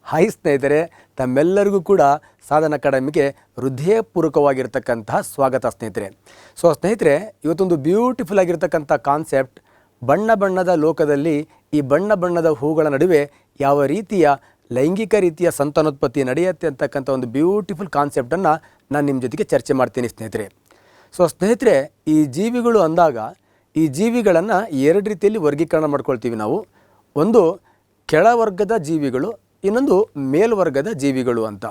Hi ಸ್ನೇಹಿತರೆ, ತಮ್ಮೆಲ್ಲರಿಗೂ ಕೂಡ ಸಾಧನ ಅಕಾಡೆಮಿಗೆ ಹೃದಯಪೂರ್ವಕವಾಗಿರ್ತಕ್ಕಂತಹ ಸ್ವಾಗತ ಸ್ನೇಹಿತರೆ. ಸ್ನೇಹಿತರೆ, ಇವತ್ತೊಂದು ಬ್ಯೂಟಿಫುಲ್ ಆಗಿರ್ತಕ್ಕಂಥ ಕಾನ್ಸೆಪ್ಟ್, ಬಣ್ಣ ಬಣ್ಣದ ಲೋಕದಲ್ಲಿ ಈ ಬಣ್ಣ ಬಣ್ಣದ ಹೂಗಳ ನಡುವೆ ಯಾವ ರೀತಿಯ ಲೈಂಗಿಕ ರೀತಿಯ ಸಂತಾನೋತ್ಪತ್ತಿ ನಡೆಯುತ್ತೆ ಅಂತಕ್ಕಂಥ ಒಂದು ಬ್ಯೂಟಿಫುಲ್ ಕಾನ್ಸೆಪ್ಟನ್ನು ನಾನು ನಿಮ್ಮ ಜೊತೆಗೆ ಚರ್ಚೆ ಮಾಡ್ತೀನಿ ಸ್ನೇಹಿತರೆ. ಸ್ನೇಹಿತರೆ, ಈ ಜೀವಿಗಳು ಅಂದಾಗ ಈ ಜೀವಿಗಳನ್ನು ಎರಡು ರೀತಿಯಲ್ಲಿ ವರ್ಗೀಕರಣ ಮಾಡ್ಕೊಳ್ತೀವಿ ನಾವು. ಒಂದು ಕೆಳವರ್ಗದ ಜೀವಿಗಳು, ಇನ್ನೊಂದು ಮೇಲ್ವರ್ಗದ ಜೀವಿಗಳು ಅಂತ.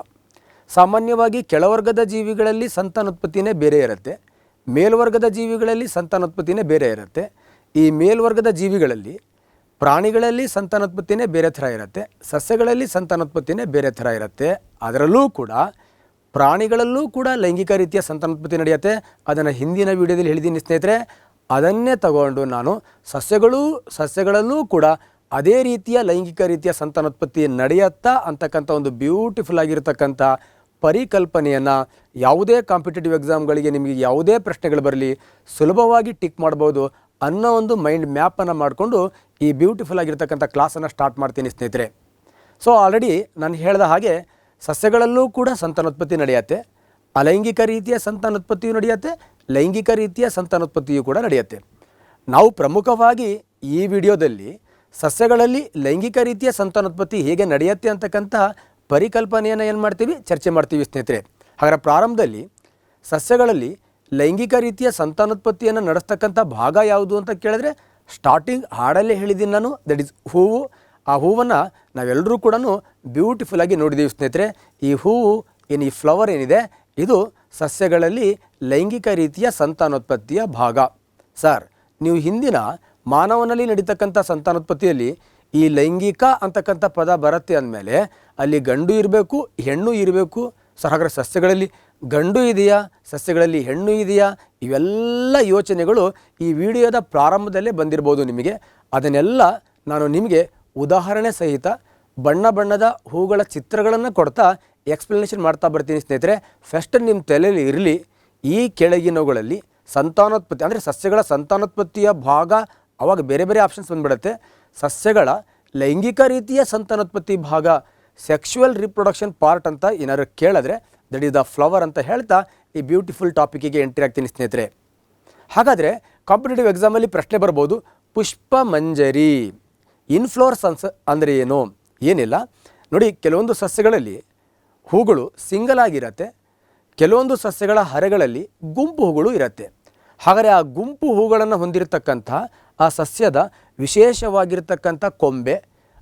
ಸಾಮಾನ್ಯವಾಗಿ ಕೆಳವರ್ಗದ ಜೀವಿಗಳಲ್ಲಿ ಸಂತಾನೋತ್ಪತ್ತಿನೇ ಬೇರೆ ಇರುತ್ತೆ, ಮೇಲ್ವರ್ಗದ ಜೀವಿಗಳಲ್ಲಿ ಸಂತಾನೋತ್ಪತ್ತಿನೇ ಬೇರೆ ಇರುತ್ತೆ. ಈ ಮೇಲ್ವರ್ಗದ ಜೀವಿಗಳಲ್ಲಿ ಪ್ರಾಣಿಗಳಲ್ಲಿ ಸಂತಾನೋತ್ಪತ್ತಿನೇ ಬೇರೆ ಥರ ಇರುತ್ತೆ, ಸಸ್ಯಗಳಲ್ಲಿ ಸಂತಾನೋತ್ಪತ್ತಿನೇ ಬೇರೆ ಥರ ಇರುತ್ತೆ. ಅದರಲ್ಲೂ ಕೂಡ ಪ್ರಾಣಿಗಳಲ್ಲೂ ಕೂಡ ಲೈಂಗಿಕ ರೀತಿಯ ಸಂತಾನೋತ್ಪತ್ತಿ ನಡೆಯುತ್ತೆ. ಅದನ್ನು ಹಿಂದಿನ ವಿಡಿಯೋದಲ್ಲಿ ಹೇಳಿದ್ದೀನಿ ಸ್ನೇಹಿತರೆ. ಅದನ್ನೇ ತಗೊಂಡು ನಾನು ಸಸ್ಯಗಳಲ್ಲೂ ಕೂಡ ಅದೇ ರೀತಿಯ ಲೈಂಗಿಕ ರೀತಿಯ ಸಂತಾನೋತ್ಪತ್ತಿ ನಡೆಯುತ್ತಾ ಅಂತಕ್ಕಂಥ ಒಂದು ಬ್ಯೂಟಿಫುಲ್ ಆಗಿರ್ತಕ್ಕಂಥ ಪರಿಕಲ್ಪನೆಯನ್ನು ಯಾವುದೇ ಕಾಂಪಿಟೇಟಿವ್ ಎಕ್ಸಾಮ್ಗಳಿಗೆ ನಿಮಗೆ ಯಾವುದೇ ಪ್ರಶ್ನೆಗಳು ಬರಲಿ ಸುಲಭವಾಗಿ ಟಿಕ್ ಮಾಡ್ಬೋದು ಅನ್ನೋ ಒಂದು ಮೈಂಡ್ ಮ್ಯಾಪನ್ನು ಮಾಡಿಕೊಂಡು ಈ ಬ್ಯೂಟಿಫುಲ್ ಆಗಿರ್ತಕ್ಕಂಥ ಕ್ಲಾಸನ್ನು ಸ್ಟಾರ್ಟ್ ಮಾಡ್ತೀನಿ ಸ್ನೇಹಿತರೆ. ಆಲ್ರೆಡಿ ನಾನು ಹೇಳಿದ ಹಾಗೆ ಸಸ್ಯಗಳಲ್ಲೂ ಕೂಡ ಸಂತಾನೋತ್ಪತ್ತಿ ನಡೆಯುತ್ತೆ, ಅಲೈಂಗಿಕ ರೀತಿಯ ಸಂತಾನೋತ್ಪತ್ತಿಯೂ ನಡೆಯುತ್ತೆ, ಲೈಂಗಿಕ ರೀತಿಯ ಸಂತಾನೋತ್ಪತ್ತಿಯೂ ಕೂಡ ನಡೆಯುತ್ತೆ. ನಾವು ಪ್ರಮುಖವಾಗಿ ಈ ವಿಡಿಯೋದಲ್ಲಿ ಸಸ್ಯಗಳಲ್ಲಿ ಲೈಂಗಿಕ ರೀತಿಯ ಸಂತಾನೋತ್ಪತ್ತಿ ಹೇಗೆ ನಡೆಯುತ್ತೆ ಅಂತಕ್ಕಂಥ ಪರಿಕಲ್ಪನೆಯನ್ನು ಏನು ಮಾಡ್ತೀವಿ, ಚರ್ಚೆ ಮಾಡ್ತೀವಿ ಸ್ನೇಹಿತರೆ. ಹಾಗಾದರೆ ಪ್ರಾರಂಭದಲ್ಲಿ ಸಸ್ಯಗಳಲ್ಲಿ ಲೈಂಗಿಕ ರೀತಿಯ ಸಂತಾನೋತ್ಪತ್ತಿಯನ್ನು ನಡೆಸ್ತಕ್ಕಂಥ ಭಾಗ ಯಾವುದು ಅಂತ ಕೇಳಿದ್ರೆ, ಸ್ಟಾರ್ಟಿಂಗ್ ಹಾಡಲ್ಲೇ ಹೇಳಿದ್ದೀನಿ ನಾನು, ದಟ್ ಈಸ್ ಹೂವು. ಆ ಹೂವನ್ನು ನಾವೆಲ್ಲರೂ ಕೂಡ ಬ್ಯೂಟಿಫುಲ್ಲಾಗಿ ನೋಡಿದ್ದೀವಿ ಸ್ನೇಹಿತರೆ. ಈ ಹೂವು ಈ ಫ್ಲವರ್ ಏನಿದೆ, ಇದು ಸಸ್ಯಗಳಲ್ಲಿ ಲೈಂಗಿಕ ರೀತಿಯ ಸಂತಾನೋತ್ಪತ್ತಿಯ ಭಾಗ. ಸರ್, ನೀವು ಹಿಂದಿನ ಮಾನವನಲ್ಲಿ ನಡೀತಕ್ಕಂಥ ಸಂತಾನೋತ್ಪತ್ತಿಯಲ್ಲಿ ಈ ಲೈಂಗಿಕ ಅಂತಕ್ಕಂಥ ಪದ ಬರುತ್ತೆ ಅಂದಮೇಲೆ ಅಲ್ಲಿ ಗಂಡು ಇರಬೇಕು, ಹೆಣ್ಣು ಇರಬೇಕು. ಸರ್, ಹಾಗಾದರೆ ಸಸ್ಯಗಳಲ್ಲಿ ಗಂಡು ಇದೆಯಾ, ಸಸ್ಯಗಳಲ್ಲಿ ಹೆಣ್ಣು ಇದೆಯಾ, ಇವೆಲ್ಲ ಯೋಚನೆಗಳು ಈ ವಿಡಿಯೋದ ಪ್ರಾರಂಭದಲ್ಲೇ ಬಂದಿರ್ಬೋದು ನಿಮಗೆ. ಅದನ್ನೆಲ್ಲ ನಾನು ನಿಮಗೆ ಉದಾಹರಣೆ ಸಹಿತ ಬಣ್ಣ ಬಣ್ಣದ ಹೂಗಳ ಚಿತ್ರಗಳನ್ನು ಕೊಡ್ತಾ ಎಕ್ಸ್ಪ್ಲನೇಷನ್ ಮಾಡ್ತಾ ಬರ್ತೀನಿ ಸ್ನೇಹಿತರೆ. ಫಸ್ಟ್ ನಿಮ್ಮ ತಲೆಯಲ್ಲಿ ಇರಲಿ, ಈ ಕೆಳಗಿನವುಗಳಲ್ಲಿ ಸಂತಾನೋತ್ಪತ್ತಿ ಅಂದರೆ ಸಸ್ಯಗಳ ಸಂತಾನೋತ್ಪತ್ತಿಯ ಭಾಗ, ಆವಾಗ ಬೇರೆ ಬೇರೆ ಆಪ್ಷನ್ಸ್ ಬಂದುಬಿಡುತ್ತೆ. ಸಸ್ಯಗಳ ಲೈಂಗಿಕ ರೀತಿಯ ಸಂತಾನೋತ್ಪತ್ತಿ ಭಾಗ, ಸೆಕ್ಶುವಲ್ ರಿಪ್ರೊಡಕ್ಷನ್ ಪಾರ್ಟ್ ಅಂತ ಏನಾದ್ರು ಕೇಳಿದ್ರೆ ದಟ್ ಈಸ್ ದ ಫ್ಲವರ್ ಅಂತ ಹೇಳ್ತಾ ಈ ಬ್ಯೂಟಿಫುಲ್ ಟಾಪಿಕಿಗೆ ಎಂಟ್ರಿ ಆಗ್ತೀನಿ ಸ್ನೇಹಿತರೆ. ಹಾಗಾದರೆ ಕಾಂಪಿಟೇಟಿವ್ ಎಕ್ಸಾಮಲ್ಲಿ ಪ್ರಶ್ನೆ ಬರ್ಬೋದು, ಪುಷ್ಪ ಮಂಜರಿ ಇನ್ಫ್ಲೋರ್ಸನ್ಸ್ ಅಂದರೆ ಏನು? ಏನಿಲ್ಲ ನೋಡಿ, ಕೆಲವೊಂದು ಸಸ್ಯಗಳಲ್ಲಿ ಹೂಗಳು ಸಿಂಗಲ್ ಆಗಿರುತ್ತೆ, ಕೆಲವೊಂದು ಸಸ್ಯಗಳ ಹರೆಗಳಲ್ಲಿ ಗುಂಪು ಹೂಗಳು ಇರುತ್ತೆ. ಹಾಗಾದರೆ ಆ ಗುಂಪು ಹೂಗಳನ್ನು ಹೊಂದಿರತಕ್ಕಂಥ ಆ ಸಸ್ಯದ ವಿಶೇಷವಾಗಿರ್ತಕ್ಕಂಥ ಕೊಂಬೆ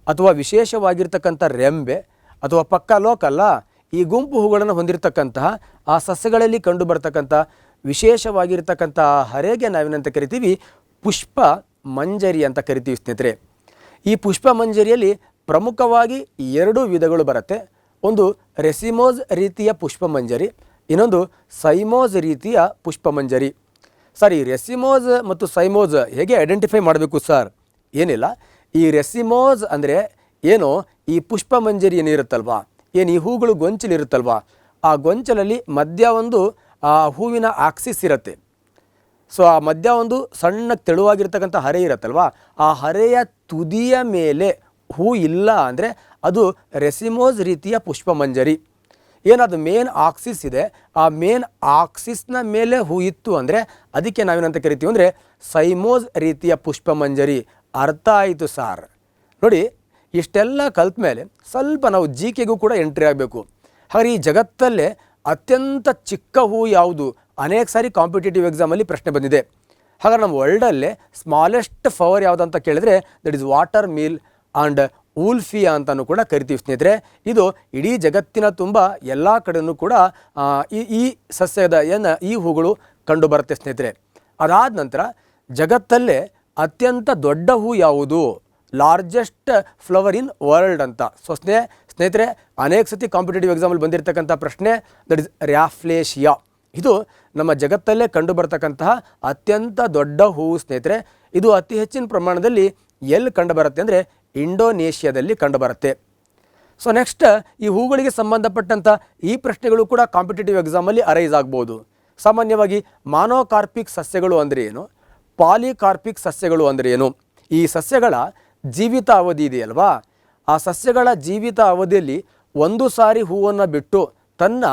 ಅಥವಾ ವಿಶೇಷವಾಗಿರ್ತಕ್ಕಂಥ ರೆಂಬೆ ಅಥವಾ ಪಕ್ಕ ಲೋಕಲ್ಲ, ಈ ಗುಂಪು ಹೂಗಳನ್ನು ಹೊಂದಿರತಕ್ಕಂತಹ ಆ ಸಸ್ಯಗಳಲ್ಲಿ ಕಂಡು ಬರ್ತಕ್ಕಂಥ ವಿಶೇಷವಾಗಿರ್ತಕ್ಕಂಥ ಹರೆಗೆ ನಾವೇನಂತ ಕರಿತೀವಿ, ಪುಷ್ಪ ಮಂಜರಿ ಅಂತ ಕರಿತೀವಿ ಸ್ನೇಹಿತರೆ. ಈ ಪುಷ್ಪ ಮಂಜರಿಯಲ್ಲಿ ಪ್ರಮುಖವಾಗಿ ಎರಡು ವಿಧಗಳು ಬರುತ್ತೆ. ಒಂದು ರೆಸಿಮೋಸ್ ರೀತಿಯ ಪುಷ್ಪ ಮಂಜರಿ, ಇನ್ನೊಂದು ಸೈಮೋಸ್ ರೀತಿಯ ಪುಷ್ಪ ಮಂಜರಿ. ಸರ್, ಈ ರೆಸಿಮೋಸ್ ಮತ್ತು ಸೈಮೋಸ್ ಹೇಗೆ ಐಡೆಂಟಿಫೈ ಮಾಡಬೇಕು ಸರ್? ಏನಿಲ್ಲ, ಈ ರೆಸಿಮೋಸ್ ಅಂದರೆ ಏನೋ ಈ ಪುಷ್ಪ ಮಂಜರಿ ಏನಿರುತ್ತಲ್ವಾ, ಏನು ಈ ಹೂಗಳು ಗೊಂಚಲಿರುತ್ತಲ್ವಾ, ಆ ಗೊಂಚಲಲ್ಲಿ ಮಧ್ಯ ಒಂದು ಆ ಹೂವಿನ ಆಕ್ಸಿಸ್ ಇರುತ್ತೆ. ಆ ಮಧ್ಯ ಒಂದು ಸಣ್ಣ ತೆಳುವಾಗಿರ್ತಕ್ಕಂಥ ಹರೆ ಇರುತ್ತಲ್ವ, ಆ ಹರೆಯ ತುದಿಯ ಮೇಲೆ ಹೂ ಇಲ್ಲ ಅಂದರೆ ಅದು ರೆಸಿಮೋಸ್ ರೀತಿಯ ಪುಷ್ಪ ಮಂಜರಿ. ಏನದು ಮೇನ್ ಆಕ್ಸಿಸ್ ಇದೆ, ಆ ಮೇನ್ ಆಕ್ಸಿಸ್ನ ಮೇಲೆ ಹೂ ಇತ್ತು ಅಂದರೆ ಅದಕ್ಕೆ ನಾವೇನಂತ ಕರಿತೀವಿ ಅಂದರೆ ಸೈಮೋಸ್ ರೀತಿಯ ಪುಷ್ಪ ಮಂಜರಿ. ಅರ್ಥ ಆಯಿತು ಸಾರ್? ನೋಡಿ, ಇಷ್ಟೆಲ್ಲ ಕಲ್ತ ಮೇಲೆ ಸ್ವಲ್ಪ ನಾವು ಜಿಕೆಗೂ ಕೂಡ ಎಂಟ್ರಿ ಆಗಬೇಕು. ಹಾಗೆ ಈ ಜಗತ್ತಲ್ಲೇ ಅತ್ಯಂತ ಚಿಕ್ಕ ಹೂ ಯಾವುದು? ಅನೇಕ ಸಾರಿ ಕಾಂಪಿಟೇಟಿವ್ ಎಕ್ಸಾಮಲ್ಲಿ ಪ್ರಶ್ನೆ ಬಂದಿದೆ. ಹಾಗಾದ್ರೆ ನಮ್ಮ ವರ್ಲ್ಡಲ್ಲೇ ಸ್ಮಾಲೆಸ್ಟ್ ಫ್ಲವರ್ ಯಾವುದು ಅಂತ ಕೇಳಿದರೆ that is water mill and ಊಲ್ಫಿಯಾ ಅಂತಲೂ ಕೂಡ ಕರಿತೀವಿ ಸ್ನೇಹಿತರೆ. ಇದು ಇಡೀ ಜಗತ್ತಿನ ತುಂಬ ಎಲ್ಲ ಕಡೆಯೂ ಕೂಡ ಈ ಸಸ್ಯದ ಈ ಹೂಗಳು ಕಂಡು ಬರುತ್ತೆ ಸ್ನೇಹಿತರೆ. ಅದಾದ ನಂತರ ಜಗತ್ತಲ್ಲೇ ಅತ್ಯಂತ ದೊಡ್ಡ ಹೂ ಯಾವುದು? ಲಾರ್ಜೆಸ್ಟ್ ಫ್ಲವರ್ ಇನ್ ವರ್ಲ್ಡ್ ಅಂತ. ಸ್ನೇಹಿತರೆ, ಅನೇಕ ಸತಿ ಕಾಂಪಿಟೇಟಿವ್ ಎಕ್ಸಾಮಲ್ಲಿ ಬಂದಿರತಕ್ಕಂಥ ಪ್ರಶ್ನೆ ದಟ್ ಇಸ್ ರ್ಯಾಫ್ಲೇಶಿಯಾ. ಇದು ನಮ್ಮ ಜಗತ್ತಲ್ಲೇ ಕಂಡು ಬರ್ತಕ್ಕಂತಹ ಅತ್ಯಂತ ದೊಡ್ಡ ಹೂವು ಸ್ನೇಹಿತರೆ. ಇದು ಅತಿ ಹೆಚ್ಚಿನ ಪ್ರಮಾಣದಲ್ಲಿ ಎಲ್ಲಿ ಕಂಡು ಬರುತ್ತೆ ಅಂದರೆ ಇಂಡೋನೇಷ್ಯಾದಲ್ಲಿ ಕಂಡು ಬರುತ್ತೆ. ನೆಕ್ಸ್ಟ್ ಈ ಹೂಗಳಿಗೆ ಸಂಬಂಧಪಟ್ಟಂಥ ಈ ಪ್ರಶ್ನೆಗಳು ಕೂಡ ಕಾಂಪಿಟೇಟಿವ್ ಎಕ್ಸಾಮಲ್ಲಿ ಅರೈಸ್ ಆಗ್ಬೋದು. ಸಾಮಾನ್ಯವಾಗಿ ಮಾನೋಕಾರ್ಪಿಕ್ ಸಸ್ಯಗಳು ಅಂದರೆ ಏನು, ಪಾಲಿಕಾರ್ಪಿಕ್ ಸಸ್ಯಗಳು ಅಂದರೆ ಏನು, ಈ ಸಸ್ಯಗಳ ಜೀವಿತ ಅವಧಿ ಇದೆಯಲ್ವಾ, ಆ ಸಸ್ಯಗಳ ಜೀವಿತ ಅವಧಿಯಲ್ಲಿ ಒಂದು ಸಾರಿ ಹೂವನ್ನು ಬಿಟ್ಟು ತನ್ನ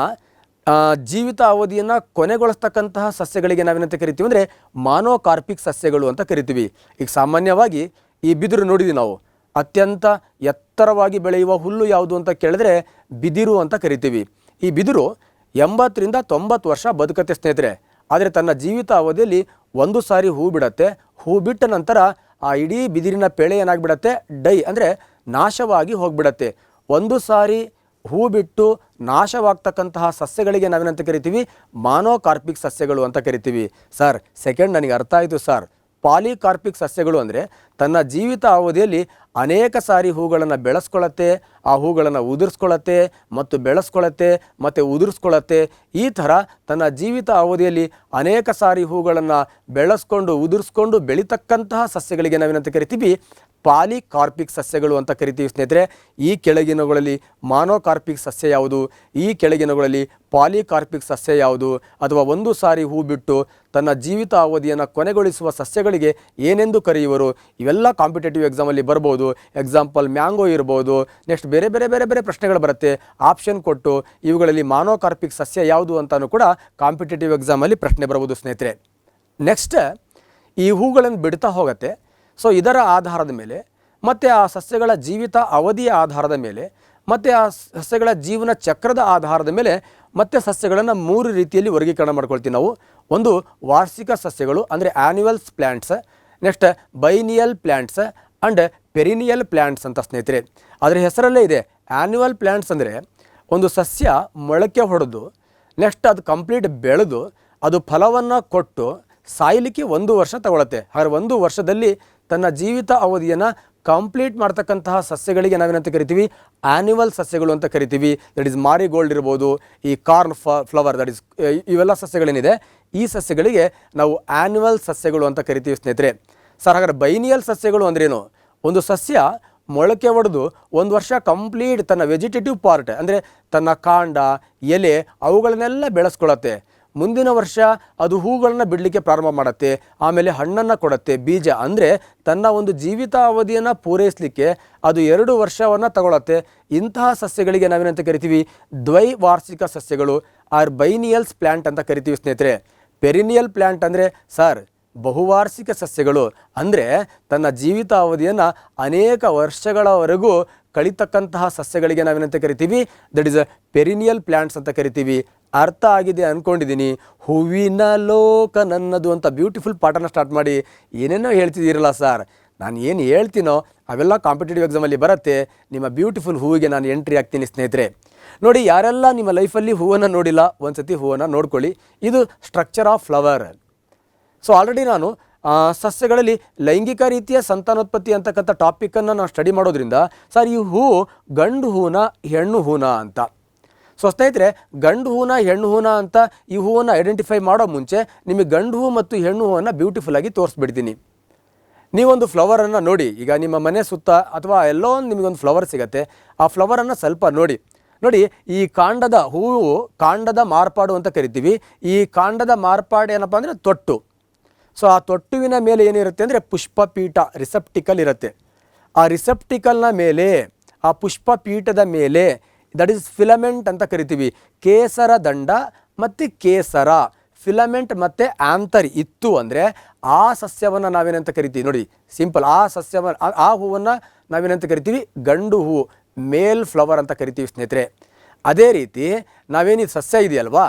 ಜೀವಿತ ಅವಧಿಯನ್ನು ಕೊನೆಗೊಳಿಸ್ತಕ್ಕಂತಹ ಸಸ್ಯಗಳಿಗೆ ನಾವೇನಂತ ಕರಿತೀವಿ ಅಂದರೆ ಮಾನೋಕಾರ್ಪಿಕ್ ಸಸ್ಯಗಳು ಅಂತ ಕರಿತೀವಿ. ಈಗ ಸಾಮಾನ್ಯವಾಗಿ ಈ ಬಿದಿರು ನೋಡಿದ್ವಿ ನಾವು, ಅತ್ಯಂತ ಎತ್ತರವಾಗಿ ಬೆಳೆಯುವ ಹುಲ್ಲು ಯಾವುದು ಅಂತ ಕೇಳಿದ್ರೆ ಬಿದಿರು ಅಂತ ಕರಿತೀವಿ. ಈ ಬಿದಿರು 80 ರಿಂದ 90 ವರ್ಷ ಬದುಕತ್ತೆ ಸ್ನೇಹಿತರೆ. ಆದರೆ ತನ್ನ ಜೀವಿತ ಅವಧಿಯಲ್ಲಿ ಒಂದು ಸಾರಿ ಹೂ ಬಿಡತ್ತೆ. ಹೂ ಬಿಟ್ಟ ನಂತರ ಆ ಇಡೀ ಬಿದಿರಿನ ಪೆಳೆ ಏನಾಗ್ಬಿಡತ್ತೆ, ಡೈ ಅಂದರೆ ನಾಶವಾಗಿ ಹೋಗ್ಬಿಡತ್ತೆ. ಒಂದು ಸಾರಿ ಹೂ ಬಿಟ್ಟು ನಾಶವಾಗ್ತಕ್ಕಂತಹ ಸಸ್ಯಗಳಿಗೆ ನಾವೇನಂತ ಕರಿತೀವಿ, ಮಾನೋಕಾರ್ಪಿಕ್ ಸಸ್ಯಗಳು ಅಂತ ಕರಿತೀವಿ. ಸರ್ ಸೆಕೆಂಡ್ ನನಗೆ ಅರ್ಥ ಆಯಿತು ಸರ್. ಪಾಲಿಕಾರ್ಪಿಕ್ ಸಸ್ಯಗಳು ಅಂದರೆ ತನ್ನ ಜೀವಿತ ಅವಧಿಯಲ್ಲಿ ಅನೇಕ ಸಾರಿ ಹೂಗಳನ್ನು ಬೆಳೆಸ್ಕೊಳ್ಳುತ್ತೆ, ಆ ಹೂಗಳನ್ನು ಉದುರಿಸ್ಕೊಳ್ಳುತ್ತೆ ಮತ್ತು ಬೆಳೆಸ್ಕೊಳ್ಳುತ್ತೆ ಮತ್ತು ಉದುರಿಸ್ಕೊಳ್ಳುತ್ತೆ. ಈ ಥರ ತನ್ನ ಜೀವಿತ ಅವಧಿಯಲ್ಲಿ ಅನೇಕ ಸಾರಿ ಹೂಗಳನ್ನು ಬೆಳೆಸ್ಕೊಂಡು ಉದುರಿಸ್ಕೊಂಡು ಬೆಳೀತಕ್ಕಂತಹ ಸಸ್ಯಗಳಿಗೆ ನಾವೇನಂತ ಕರಿತೀವಿ, ಪಾಲಿಕಾರ್ಪಿಕ್ ಸಸ್ಯಗಳು ಅಂತ ಕರಿತೀವಿ ಸ್ನೇಹಿತರೆ. ಈ ಕೆಳಗಿನಗಳಲ್ಲಿ ಮಾನೋಕಾರ್ಪಿಕ್ ಸಸ್ಯ ಯಾವುದು, ಈ ಕೆಳಗಿನಗಳಲ್ಲಿ ಪಾಲಿಕಾರ್ಪಿಕ್ ಸಸ್ಯ ಯಾವುದು, ಅಥವಾ ಒಂದು ಸಾರಿ ಹೂ ಬಿಟ್ಟು ತನ್ನ ಜೀವಿತ ಅವಧಿಯನ್ನು ಕೊನೆಗೊಳಿಸುವ ಸಸ್ಯಗಳಿಗೆ ಏನೆಂದು ಕರೆಯುವರು, ಇವೆಲ್ಲ ಕಾಂಪಿಟೇಟಿವ್ ಎಕ್ಸಾಮಲ್ಲಿ ಬರ್ಬೋದು. ಎಕ್ಸಾಂಪಲ್ ಮ್ಯಾಂಗೋ ಇರ್ಬೋದು. ನೆಕ್ಸ್ಟ್ ಬೇರೆ ಬೇರೆ ಬೇರೆ ಬೇರೆ ಪ್ರಶ್ನೆಗಳು ಬರುತ್ತೆ. ಆಪ್ಷನ್ ಕೊಟ್ಟು ಇವುಗಳಲ್ಲಿ ಮಾನೋಕಾರ್ಪಿಕ್ ಸಸ್ಯ ಯಾವುದು ಅಂತಲೂ ಕೂಡ ಕಾಂಪಿಟೇಟಿವ್ ಎಕ್ಸಾಮಲ್ಲಿ ಪ್ರಶ್ನೆ ಬರ್ಬೋದು ಸ್ನೇಹಿತರೆ. ನೆಕ್ಸ್ಟ್ ಈ ಹೂಗಳನ್ನು ಬಿಡ್ತಾ ಹೋಗುತ್ತೆ. ಸೊ ಇದರ ಆಧಾರದ ಮೇಲೆ ಮತ್ತು ಆ ಸಸ್ಯಗಳ ಜೀವಿತ ಅವಧಿಯ ಆಧಾರದ ಮೇಲೆ ಮತ್ತು ಆ ಸಸ್ಯಗಳ ಜೀವನ ಚಕ್ರದ ಆಧಾರದ ಮೇಲೆ ಮತ್ತೆ ಸಸ್ಯಗಳನ್ನು 3 ರೀತಿಯಲ್ಲಿ ವರ್ಗೀಕರಣ ಮಾಡ್ಕೊಳ್ತೀವಿ ನಾವು. ಒಂದು ವಾರ್ಷಿಕ ಸಸ್ಯಗಳು ಅಂದರೆ annuals plants, next biennial plants and perennial plants ಅಂತ ಸ್ನೇಹಿತರೆ. ಅದರ ಹೆಸರಲ್ಲೇ ಇದೆ. ಆ್ಯನ್ಯುವಲ್ ಪ್ಲ್ಯಾಂಟ್ಸ್ ಅಂದರೆ ಒಂದು ಸಸ್ಯ ಮೊಳಕೆ ಹೊಡೆದು ನೆಕ್ಸ್ಟ್ ಅದು ಕಂಪ್ಲೀಟ್ ಬೆಳೆದು ಅದು ಫಲವನ್ನು ಕೊಟ್ಟು ಸಾಯಲಿಕ್ಕೆ 1 ವರ್ಷ ತಗೊಳುತ್ತೆ. ಹಾಗೆ 1 ವರ್ಷದಲ್ಲಿ ತನ್ನ ಜೀವಿತ ಅವಧಿಯನ್ನು ಕಂಪ್ಲೀಟ್ ಮಾಡ್ತಕ್ಕಂತಹ ಸಸ್ಯಗಳಿಗೆ ನಾವೇನಂತ ಕರಿತೀವಿ, ಆ್ಯನ್ಯುವಲ್ ಸಸ್ಯಗಳು ಅಂತ ಕರಿತೀವಿ. ದಟ್ ಈಸ್ ಮಾರಿಗೋಲ್ಡ್ ಇರ್ಬೋದು, ಈ ಕಾರ್ನ್ ಫ್ಲವರ್, ದಟ್ ಈಸ್ ಇವೆಲ್ಲ ಸಸ್ಯಗಳೇನಿದೆ ಈ ಸಸ್ಯಗಳಿಗೆ ನಾವು ಆ್ಯನ್ಯುವಲ್ ಸಸ್ಯಗಳು ಅಂತ ಕರಿತೀವಿ ಸ್ನೇಹಿತರೆ. ಸರ್ ಹಾಗಾದ್ರೆ ಬೈನಿಯಲ್ ಸಸ್ಯಗಳು ಅಂದ್ರೇನು? ಒಂದು ಸಸ್ಯ ಮೊಳಕೆ ಹೊಡೆದು 1 ವರ್ಷ ಕಂಪ್ಲೀಟ್ ತನ್ನ ವೆಜಿಟೇಟಿವ್ ಪಾರ್ಟ್ ಅಂದರೆ ತನ್ನ ಕಾಂಡ, ಎಲೆ ಅವುಗಳನ್ನೆಲ್ಲ ಬೆಳೆಸ್ಕೊಳ್ಳುತ್ತೆ. ಮುಂದಿನ ವರ್ಷ ಅದು ಹೂಗಳನ್ನು ಬಿಡಲಿಕ್ಕೆ ಪ್ರಾರಂಭ ಮಾಡುತ್ತೆ, ಆಮೇಲೆ ಹಣ್ಣನ್ನು ಕೊಡುತ್ತೆ, ಬೀಜ. ಅಂದರೆ ತನ್ನ ಒಂದು ಜೀವಿತಾವಧಿಯನ್ನು ಪೂರೈಸಲಿಕ್ಕೆ ಅದು 2 ವರ್ಷವನ್ನು ತಗೊಳುತ್ತೆ. ಇಂತಹ ಸಸ್ಯಗಳಿಗೆ ನಾವೇನಂತ ಕರಿತೀವಿ, ದ್ವೈವಾರ್ಷಿಕ ಸಸ್ಯಗಳು ಆರ್ ಬೈನಿಯಲ್ಸ್ ಪ್ಲ್ಯಾಂಟ್ ಅಂತ ಕರಿತೀವಿ ಸ್ನೇಹಿತರೆ. ಪೆರಿನಿಯಲ್ ಪ್ಲ್ಯಾಂಟ್ ಅಂದರೆ ಸರ್ ಬಹುವಾರ್ಷಿಕ ಸಸ್ಯಗಳು, ಅಂದರೆ ತನ್ನ ಜೀವಿತಾವಧಿಯನ್ನು ಅನೇಕ ವರ್ಷಗಳವರೆಗೂ ಕಳೀತಕ್ಕಂತಹ ಸಸ್ಯಗಳಿಗೆ ನಾವೇನಂತ ಕರಿತೀವಿ, ದಟ್ ಈಸ್ ಪೆರಿನಿಯಲ್ ಪ್ಲ್ಯಾಂಟ್ಸ್ ಅಂತ ಕರಿತೀವಿ. ಅರ್ಥ ಆಗಿದೆ ಅಂದ್ಕೊಂಡಿದ್ದೀನಿ. ಹೂವಿನ ಲೋಕ ನನ್ನದು ಅಂತ ಬ್ಯೂಟಿಫುಲ್ ಪಾಠನ ಸ್ಟಾರ್ಟ್ ಮಾಡಿ ಏನೇನೋ ಹೇಳ್ತಿದ್ದೀರಲ್ಲ ಸರ್. ನಾನು ಏನು ಹೇಳ್ತೀನೋ ಅವೆಲ್ಲ ಕಾಂಪಿಟೇಟಿವ್ ಎಕ್ಸಾಮಲ್ಲಿ ಬರುತ್ತೆ. ನಿಮ್ಮ ಬ್ಯೂಟಿಫುಲ್ ಹೂವಿಗೆ ನಾನು ಎಂಟ್ರಿ ಆಗ್ತೀನಿ ಸ್ನೇಹಿತರೆ. ನೋಡಿ, ಯಾರೆಲ್ಲ ನಿಮ್ಮ ಲೈಫಲ್ಲಿ ಹೂವನ್ನು ನೋಡಿಲ್ಲ ಒಂದು ಸತಿ ಹೂವನ್ನು ನೋಡ್ಕೊಳ್ಳಿ. ಇದು structure of flower. So already ನಾನು ಸಸ್ಯಗಳಲ್ಲಿ ಲೈಂಗಿಕ ರೀತಿಯ ಸಂತಾನೋತ್ಪತ್ತಿ ಅಂತಕ್ಕಂಥ ಟಾಪಿಕನ್ನು ನಾವು ಸ್ಟಡಿ ಮಾಡೋದ್ರಿಂದ ಸರ್ ಈ ಹೂ ಗಂಡು ಹೂನ ಹೆಣ್ಣು ಹೂನ ಅಂತ. ಸೊ ಸ್ನೇಹಿತರೆ, ಗಂಡು ಹೂನ ಹೆಣ್ಣು ಹೂನ ಅಂತ ಈ ಹೂವನ್ನು ಐಡೆಂಟಿಫೈ ಮಾಡೋ ಮುಂಚೆ ನಿಮಗೆ ಗಂಡು ಹೂ ಮತ್ತು ಹೆಣ್ಣು ಹೂವನ್ನು ಬ್ಯೂಟಿಫುಲ್ಲಾಗಿ ತೋರಿಸ್ಬಿಡ್ತೀನಿ. ನೀವೊಂದು ಫ್ಲವರನ್ನು ನೋಡಿ, ಈಗ ನಿಮ್ಮ ಮನೆ ಸುತ್ತ ಅಥವಾ ಎಲ್ಲೋ ನಿಮಗೊಂದು ಫ್ಲವರ್ ಸಿಗುತ್ತೆ, ಆ ಫ್ಲವರನ್ನು ಸ್ವಲ್ಪ ನೋಡಿ. ಈ ಕಾಂಡದ ಹೂವು ಕಾಂಡದ ಮಾರ್ಪಾಡು ಅಂತ ಕರಿತೀವಿ. ಈ ಕಾಂಡದ ಮಾರ್ಪಾಡು ಏನಪ್ಪ ಅಂದರೆ ತೊಟ್ಟು. ಸೊ ಆ ತೊಟ್ಟುವಿನ ಮೇಲೆ ಏನಿರುತ್ತೆ ಅಂದರೆ ಪುಷ್ಪಪೀಠ, ರಿಸೆಪ್ಟಿಕಲ್ ಇರುತ್ತೆ. ಆ ರಿಸೆಪ್ಟಿಕಲ್ನ ಮೇಲೆ, ಆ ಪುಷ್ಪಪೀಠದ ಮೇಲೆ ದಟ್ ಈಸ್ ಫಿಲಮೆಂಟ್ ಅಂತ ಕರಿತೀವಿ. ಕೇಸರ ದಂಡ ಮತ್ತು ಕೇಸರ, ಫಿಲಮೆಂಟ್ ಮತ್ತು ಆಂತರ್ ಇತ್ತು ಅಂದರೆ ಆ ಸಸ್ಯವನ್ನು ನಾವೇನಂತ ಕರಿತೀವಿ. ನೋಡಿ ಸಿಂಪಲ್, ಆ ಸಸ್ಯವನ್ನು ಆ ಹೂವನ್ನು ನಾವೇನಂತ ಕರಿತೀವಿ, ಗಂಡು ಹೂವು, ಮೇಲ್ ಫ್ಲವರ್ ಅಂತ ಕರಿತೀವಿ ಸ್ನೇಹಿತರೆ. ಅದೇ ರೀತಿ ನಾವೇನು ಸಸ್ಯ ಇದೆಯಲ್ವಾ,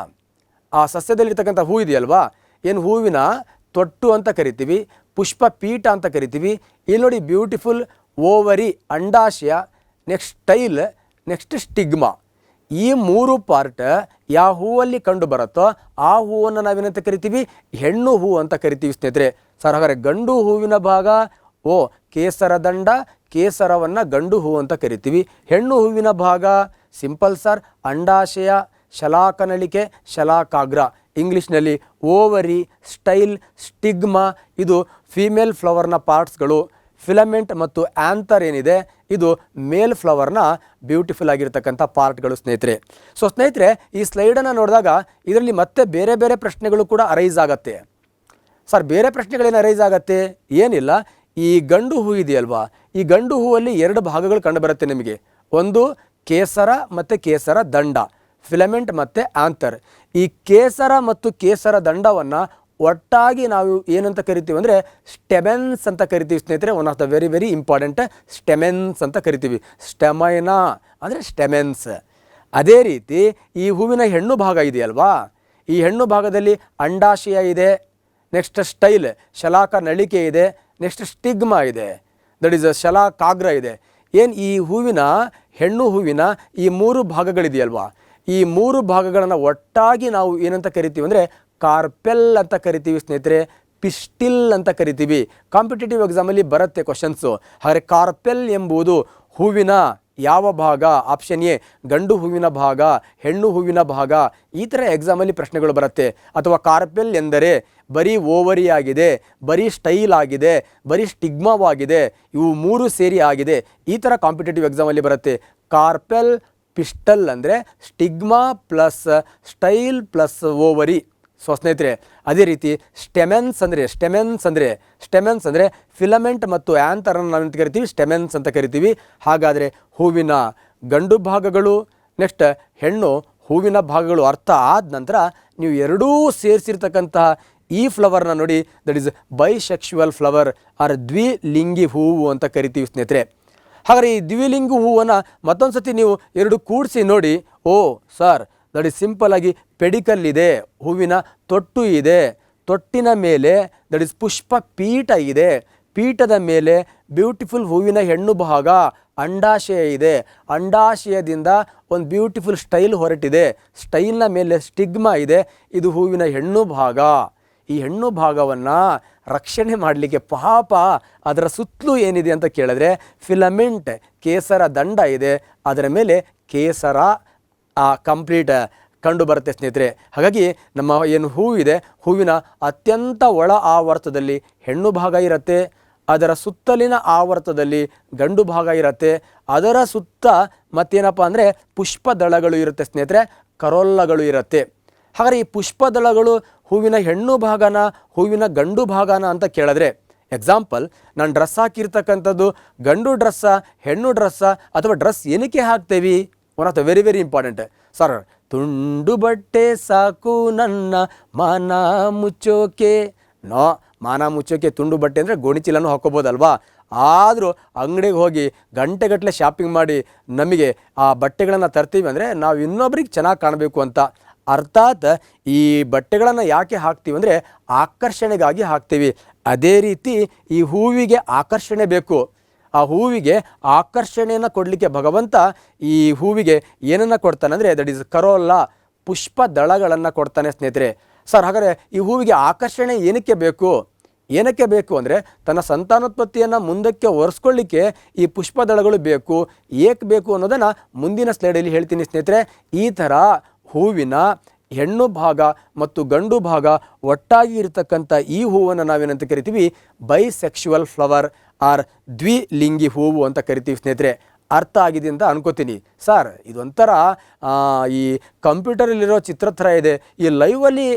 ಆ ಸಸ್ಯದಲ್ಲಿರ್ತಕ್ಕಂಥ ಹೂ ಇದೆಯಲ್ವಾ, ಏನು ಹೂವಿನ ತೊಟ್ಟು ಅಂತ ಕರಿತೀವಿ, ಪುಷ್ಪಪೀಠ ಅಂತ ಕರಿತೀವಿ. ಇಲ್ಲಿ ನೋಡಿ ಬ್ಯೂಟಿಫುಲ್ ಓವರಿ, ಅಂಡಾಶಯ, ನೆಕ್ಸ್ಟ್ ಸ್ಟೈಲ್, ನೆಕ್ಸ್ಟ್ ಸ್ಟಿಗ್ಮಾ. ಈ 3 ಪಾರ್ಟ್ ಯಾವ ಹೂವಲ್ಲಿ ಕಂಡು ಬರುತ್ತೋ ಆ ಹೂವನ್ನು ನಾವೇನಂತ ಕರಿತೀವಿ, ಹೆಣ್ಣು ಹೂ ಅಂತ ಕರಿತೀವಿ ಸ್ನೇಹಿತರೆ. ಸರ್ ಹಾಗಾದರೆ ಗಂಡು ಹೂವಿನ ಭಾಗ ಕೇಸರ ದಂಡ, ಕೇಸರವನ್ನು ಗಂಡು ಹೂ ಅಂತ ಕರಿತೀವಿ. ಹೆಣ್ಣು ಹೂವಿನ ಭಾಗ ಸಿಂಪಲ್ ಸರ್, ಅಂಡಾಶಯ, ಶಲಾಕನಳಿಕೆ, ಶಲಾಕಾಗ್ರ. ಇಂಗ್ಲೀಷ್ನಲ್ಲಿ ಓವರಿ, ಸ್ಟೈಲ್, ಸ್ಟಿಗ್ಮಾ ಇದು ಫೀಮೇಲ್ ಫ್ಲವರ್ನ ಪಾರ್ಟ್ಸ್ಗಳು. ಫಿಲಮೆಂಟ್ ಮತ್ತು ಆಂಥರ್ ಏನಿದೆ ಇದು ಮೇಲ್ ಫ್ಲವರ್ನ ಬ್ಯೂಟಿಫುಲ್ ಆಗಿರ್ತಕ್ಕಂಥ ಪಾರ್ಟ್ಗಳು ಸ್ನೇಹಿತರೆ. ಸೊ ಸ್ನೇಹಿತರೆ, ಈ ಸ್ಲೈಡನ್ನು ನೋಡಿದಾಗ ಇದರಲ್ಲಿ ಮತ್ತೆ ಬೇರೆ ಬೇರೆ ಪ್ರಶ್ನೆಗಳು ಕೂಡ ಅರೈಸ್ ಆಗುತ್ತೆ. ಸರ್ ಬೇರೆ ಪ್ರಶ್ನೆಗಳೇನು ಅರೈಸ್ ಆಗುತ್ತೆ? ಏನಿಲ್ಲ, ಈ ಗಂಡು ಹೂ ಇದೆಯಲ್ವಾ, ಈ ಗಂಡು ಹೂವಲ್ಲಿ ಎರಡು ಭಾಗಗಳು ಕಂಡುಬರುತ್ತೆ ನಿಮಗೆ. ಒಂದು ಕೇಸರ ಮತ್ತು ಕೇಸರ ದಂಡ, ಫಿಲಮೆಂಟ್ ಮತ್ತು ಆಂಥರ್. ಈ ಕೇಸರ ಮತ್ತು ಕೇಸರ ದಂಡವನ್ನು ಒಟ್ಟಾಗಿ ನಾವು ಏನಂತ ಕರಿತೀವಿ ಅಂದರೆ ಸ್ಟೆಮೆನ್ಸ್ ಅಂತ ಕರಿತೀವಿ ಸ್ನೇಹಿತರೆ. One of the very very important, stamens ಅಂತ ಕರಿತೀವಿ. ಸ್ಟೆಮೈನಾ ಅಂದರೆ ಸ್ಟೆಮೆನ್ಸ್. ಅದೇ ರೀತಿ ಈ ಹೂವಿನ ಹೆಣ್ಣು ಭಾಗ ಇದೆಯಲ್ವಾ, ಈ ಹೆಣ್ಣು ಭಾಗದಲ್ಲಿ ಅಂಡಾಶಯ ಇದೆ, ನೆಕ್ಸ್ಟ್ ಸ್ಟೈಲ್ ಶಲಾಕ ನಳಿಕೆ ಇದೆ, ನೆಕ್ಸ್ಟ್ ಸ್ಟಿಗ್ಮಾ ಇದೆ, ದಟ್ ಈಸ್ ಶಲಾಕಾಗ್ರ ಇದೆ. ಏನು ಈ ಹೂವಿನ ಹೆಣ್ಣು ಹೂವಿನ ಈ ಮೂರು ಭಾಗಗಳಿದೆಯಲ್ವಾ, ಈ ಮೂರು ಭಾಗಗಳನ್ನು ಒಟ್ಟಾಗಿ ನಾವು ಏನಂತ ಕರಿತೀವಿ ಅಂದರೆ ಕಾರ್ಪೆಲ್ ಅಂತ ಕರಿತೀವಿ ಸ್ನೇಹಿತರೆ, ಪಿಸ್ಟಿಲ್ ಅಂತ ಕರಿತೀವಿ. ಕಾಂಪಿಟೇಟಿವ್ ಎಕ್ಸಾಮಲ್ಲಿ ಬರುತ್ತೆ ಕ್ವಶನ್ಸು. ಹಾಗೆ ಕಾರ್ಪೆಲ್ ಎಂಬುದು ಹೂವಿನ ಯಾವ ಭಾಗ? ಆಪ್ಷನ್ ಎ ಗಂಡು ಹೂವಿನ ಭಾಗ, ಹೆಣ್ಣು ಹೂವಿನ ಭಾಗ. ಈ ಥರ ಎಕ್ಸಾಮಲ್ಲಿ ಪ್ರಶ್ನೆಗಳು ಬರುತ್ತೆ. ಅಥವಾ ಕಾರ್ಪೆಲ್ ಎಂದರೆ ಬರೀ ಓವರಿ ಆಗಿದೆ, ಬರೀ ಸ್ಟೈಲ್ ಆಗಿದೆ, ಬರೀ ಸ್ಟಿಗ್ಮಾವಾಗಿದೆ, ಇವು ಮೂರು ಸೇರಿ ಆಗಿದೆ. ಈ ಥರ ಕಾಂಪಿಟೇಟಿವ್ ಎಕ್ಸಾಮಲ್ಲಿ ಬರುತ್ತೆ. ಕಾರ್ಪೆಲ್ ಪಿಸ್ಟಲ್ ಅಂದರೆ stigma plus style plus ovary. So ಸ್ನೇಹಿತರೆ, ಅದೇ ರೀತಿ ಸ್ಟೆಮೆನ್ಸ್ ಅಂದರೆ ಫಿಲಮೆಂಟ್ ಮತ್ತು ಆ್ಯಂಥರನ್ನು ನಾವೆಂತ ಕರಿತೀವಿ? ಸ್ಟೆಮೆನ್ಸ್ ಅಂತ ಕರಿತೀವಿ. ಹಾಗಾದರೆ ಹೂವಿನ ಗಂಡು ಭಾಗಗಳು ನೆಕ್ಸ್ಟ್ ಹೆಣ್ಣು ಹೂವಿನ ಭಾಗಗಳು ಅರ್ಥ ಆದ ನಂತರ ನೀವು ಎರಡೂ ಸೇರಿಸಿರ್ತಕ್ಕಂತಹ ಈ ಫ್ಲವರ್ನ ನೋಡಿ, that is bisexual flower or ದ್ವಿಲಿಂಗಿ ಹೂವು ಅಂತ ಕರಿತೀವಿ ಸ್ನೇಹಿತರೆ. ಹಾಗಾದರೆ ಈ ದ್ವಿಲಿಂಗಿ ಹೂವನ್ನು ಮತ್ತೊಂದು ಸತಿ ನೀವು ಎರಡು ಕೂಡಿಸಿ ನೋಡಿ. ಓ ಸರ್, ದಟ್ ಈಸ್ ಸಿಂಪಲ್ ಆಗಿ ಪೆಡಿಕಲ್ ಇದೆ, ಹೂವಿನ ತೊಟ್ಟು ಇದೆ, ತೊಟ್ಟಿನ ಮೇಲೆ ದಟ್ ಈಸ್ ಪುಷ್ಪ ಪೀಠ ಇದೆ, ಪೀಠದ ಮೇಲೆ ಬ್ಯೂಟಿಫುಲ್ ಹೂವಿನ ಹೆಣ್ಣು ಭಾಗ ಅಂಡಾಶಯ ಇದೆ, ಅಂಡಾಶಯದಿಂದ ಒಂದು ಬ್ಯೂಟಿಫುಲ್ ಸ್ಟೈಲ್ ಹೊರಟಿದೆ, ಸ್ಟೈಲ್ನ ಮೇಲೆ ಸ್ಟಿಗ್ಮಾ ಇದೆ. ಇದು ಹೂವಿನ ಹೆಣ್ಣು ಭಾಗ. ಈ ಹೆಣ್ಣು ಭಾಗವನ್ನು ರಕ್ಷಣೆ ಮಾಡಲಿಕ್ಕೆ ಪಾಪ ಅದರ ಸುತ್ತಲೂ ಏನಿದೆ ಅಂತ ಕೇಳಿದ್ರೆ ಫಿಲಮೆಂಟ್ ಕೇಸರ ದಂಡ ಇದೆ, ಅದರ ಮೇಲೆ ಕೇಸರ ಕಂಪ್ಲೀಟ್ ಕಂಡು ಬರುತ್ತೆ ಸ್ನೇಹಿತರೆ. ಹಾಗಾಗಿ ನಮ್ಮ ಏನು ಹೂವಿದೆ, ಹೂವಿನ ಅತ್ಯಂತ ಒಳ ಆವರ್ತದಲ್ಲಿ ಹೆಣ್ಣು ಭಾಗ ಇರುತ್ತೆ, ಅದರ ಸುತ್ತಲಿನ ಆವರ್ತದಲ್ಲಿ ಗಂಡು ಭಾಗ ಇರುತ್ತೆ, ಅದರ ಸುತ್ತ ಮತ್ತೇನಪ್ಪ ಅಂದರೆ ಪುಷ್ಪದಳಗಳು ಇರುತ್ತೆ ಸ್ನೇಹಿತರೆ, ಕರೋಲ್ಲಗಳು ಇರುತ್ತೆ. ಹಾಗಾದರೆ ಈ ಪುಷ್ಪದಳಗಳು ಹೂವಿನ ಹೆಣ್ಣು ಭಾಗನ ಹೂವಿನ ಗಂಡು ಭಾಗನ ಅಂತ ಕೇಳಿದ್ರೆ, ಎಕ್ಸಾಂಪಲ್, ನಾನು ಡ್ರೆಸ್ ಹಾಕಿರ್ತಕ್ಕಂಥದ್ದು ಗಂಡು ಡ್ರೆಸ್ಸಾ ಹೆಣ್ಣು ಡ್ರೆಸ್ಸಾ ಅಥವಾ ಡ್ರೆಸ್ ಏನಕ್ಕೆ ಹಾಕ್ತೇವೆ? One of the very very important. Sir, ತುಂಡು ಬಟ್ಟೆ ಸಾಕು ನನ್ನ ಮಾನ ಮುಚ್ಚೋಕೆ. ನೋ, ಮಾನ ಮುಚ್ಚೋಕೆ ತುಂಡು ಬಟ್ಟೆ ಅಂದರೆ ಗೋಣಿಚೀಲನೂ ಹಾಕೋಬೋದಲ್ವಾ? ಆದರೂ ಅಂಗಡಿಗೆ ಹೋಗಿ ಗಂಟೆಗಟ್ಟಲೆ ಶಾಪಿಂಗ್ ಮಾಡಿ ನಮಗೆ ಆ ಬಟ್ಟೆಗಳನ್ನು ತರ್ತೀವಿ ಅಂದರೆ ನಾವು ಇನ್ನೊಬ್ರಿಗೆ ಚೆನ್ನಾಗಿ ಕಾಣಬೇಕು ಅಂತ. ಅರ್ಥಾತ್ ಈ ಬಟ್ಟೆಗಳನ್ನು ಯಾಕೆ ಹಾಕ್ತೀವಿ ಅಂದರೆ ಆಕರ್ಷಣೆಗಾಗಿ ಹಾಕ್ತೀವಿ. ಅದೇ ರೀತಿ ಈ ಹೂವಿಗೆ ಆಕರ್ಷಣೆ ಬೇಕು. ಆ ಹೂವಿಗೆ ಆಕರ್ಷಣೆಯನ್ನು ಕೊಡಲಿಕ್ಕೆ ಭಗವಂತ ಈ ಹೂವಿಗೆ ಏನನ್ನು ಕೊಡ್ತಾನೆ ಅಂದರೆ ದಟ್ ಈಸ್ ಕರೋಲ್ಲ, ಪುಷ್ಪ ದಳಗಳನ್ನು ಕೊಡ್ತಾನೆ ಸ್ನೇಹಿತರೆ. ಸರ್, ಹಾಗಾದರೆ ಈ ಹೂವಿಗೆ ಆಕರ್ಷಣೆ ಏನಕ್ಕೆ ಬೇಕು ಅಂದರೆ ತನ್ನ ಸಂತಾನೋತ್ಪತ್ತಿಯನ್ನು ಮುಂದಕ್ಕೆ ಒರೆಸ್ಕೊಳ್ಳಿಕ್ಕೆ ಈ ಪುಷ್ಪದಳಗಳು ಬೇಕು. ಏಕೆ ಬೇಕು ಅನ್ನೋದನ್ನು ಮುಂದಿನ ಸ್ಲೈಡಲ್ಲಿ ಹೇಳ್ತೀನಿ ಸ್ನೇಹಿತರೆ. ಈ ಥರ ಹೂವಿನ ಹೆಣ್ಣು ಭಾಗ ಮತ್ತು ಗಂಡು ಭಾಗ ಒಟ್ಟಾಗಿ ಇರತಕ್ಕಂಥ ಈ ಹೂವನ್ನು ನಾವೇನಂತ ಕರಿತೀವಿ? ಬೈಸೆಕ್ಷುವಲ್ ಫ್ಲವರ್ ಆರ್ ದ್ವಿಲಿಂಗಿ ಹೂವು ಅಂತ ಕರಿತೀವಿ ಸ್ನೇಹಿತರೆ. ಅರ್ಥ ಆಗಿದೆ ಅಂತ ಅನ್ಕೋತೀನಿ. ಸರ್, ಇದೊಂಥರ ಈ ಕಂಪ್ಯೂಟರಲ್ಲಿರೋ ಚಿತ್ರ ಥರ ಇದೆ. ಈ ಲೈವಲ್ಲಿ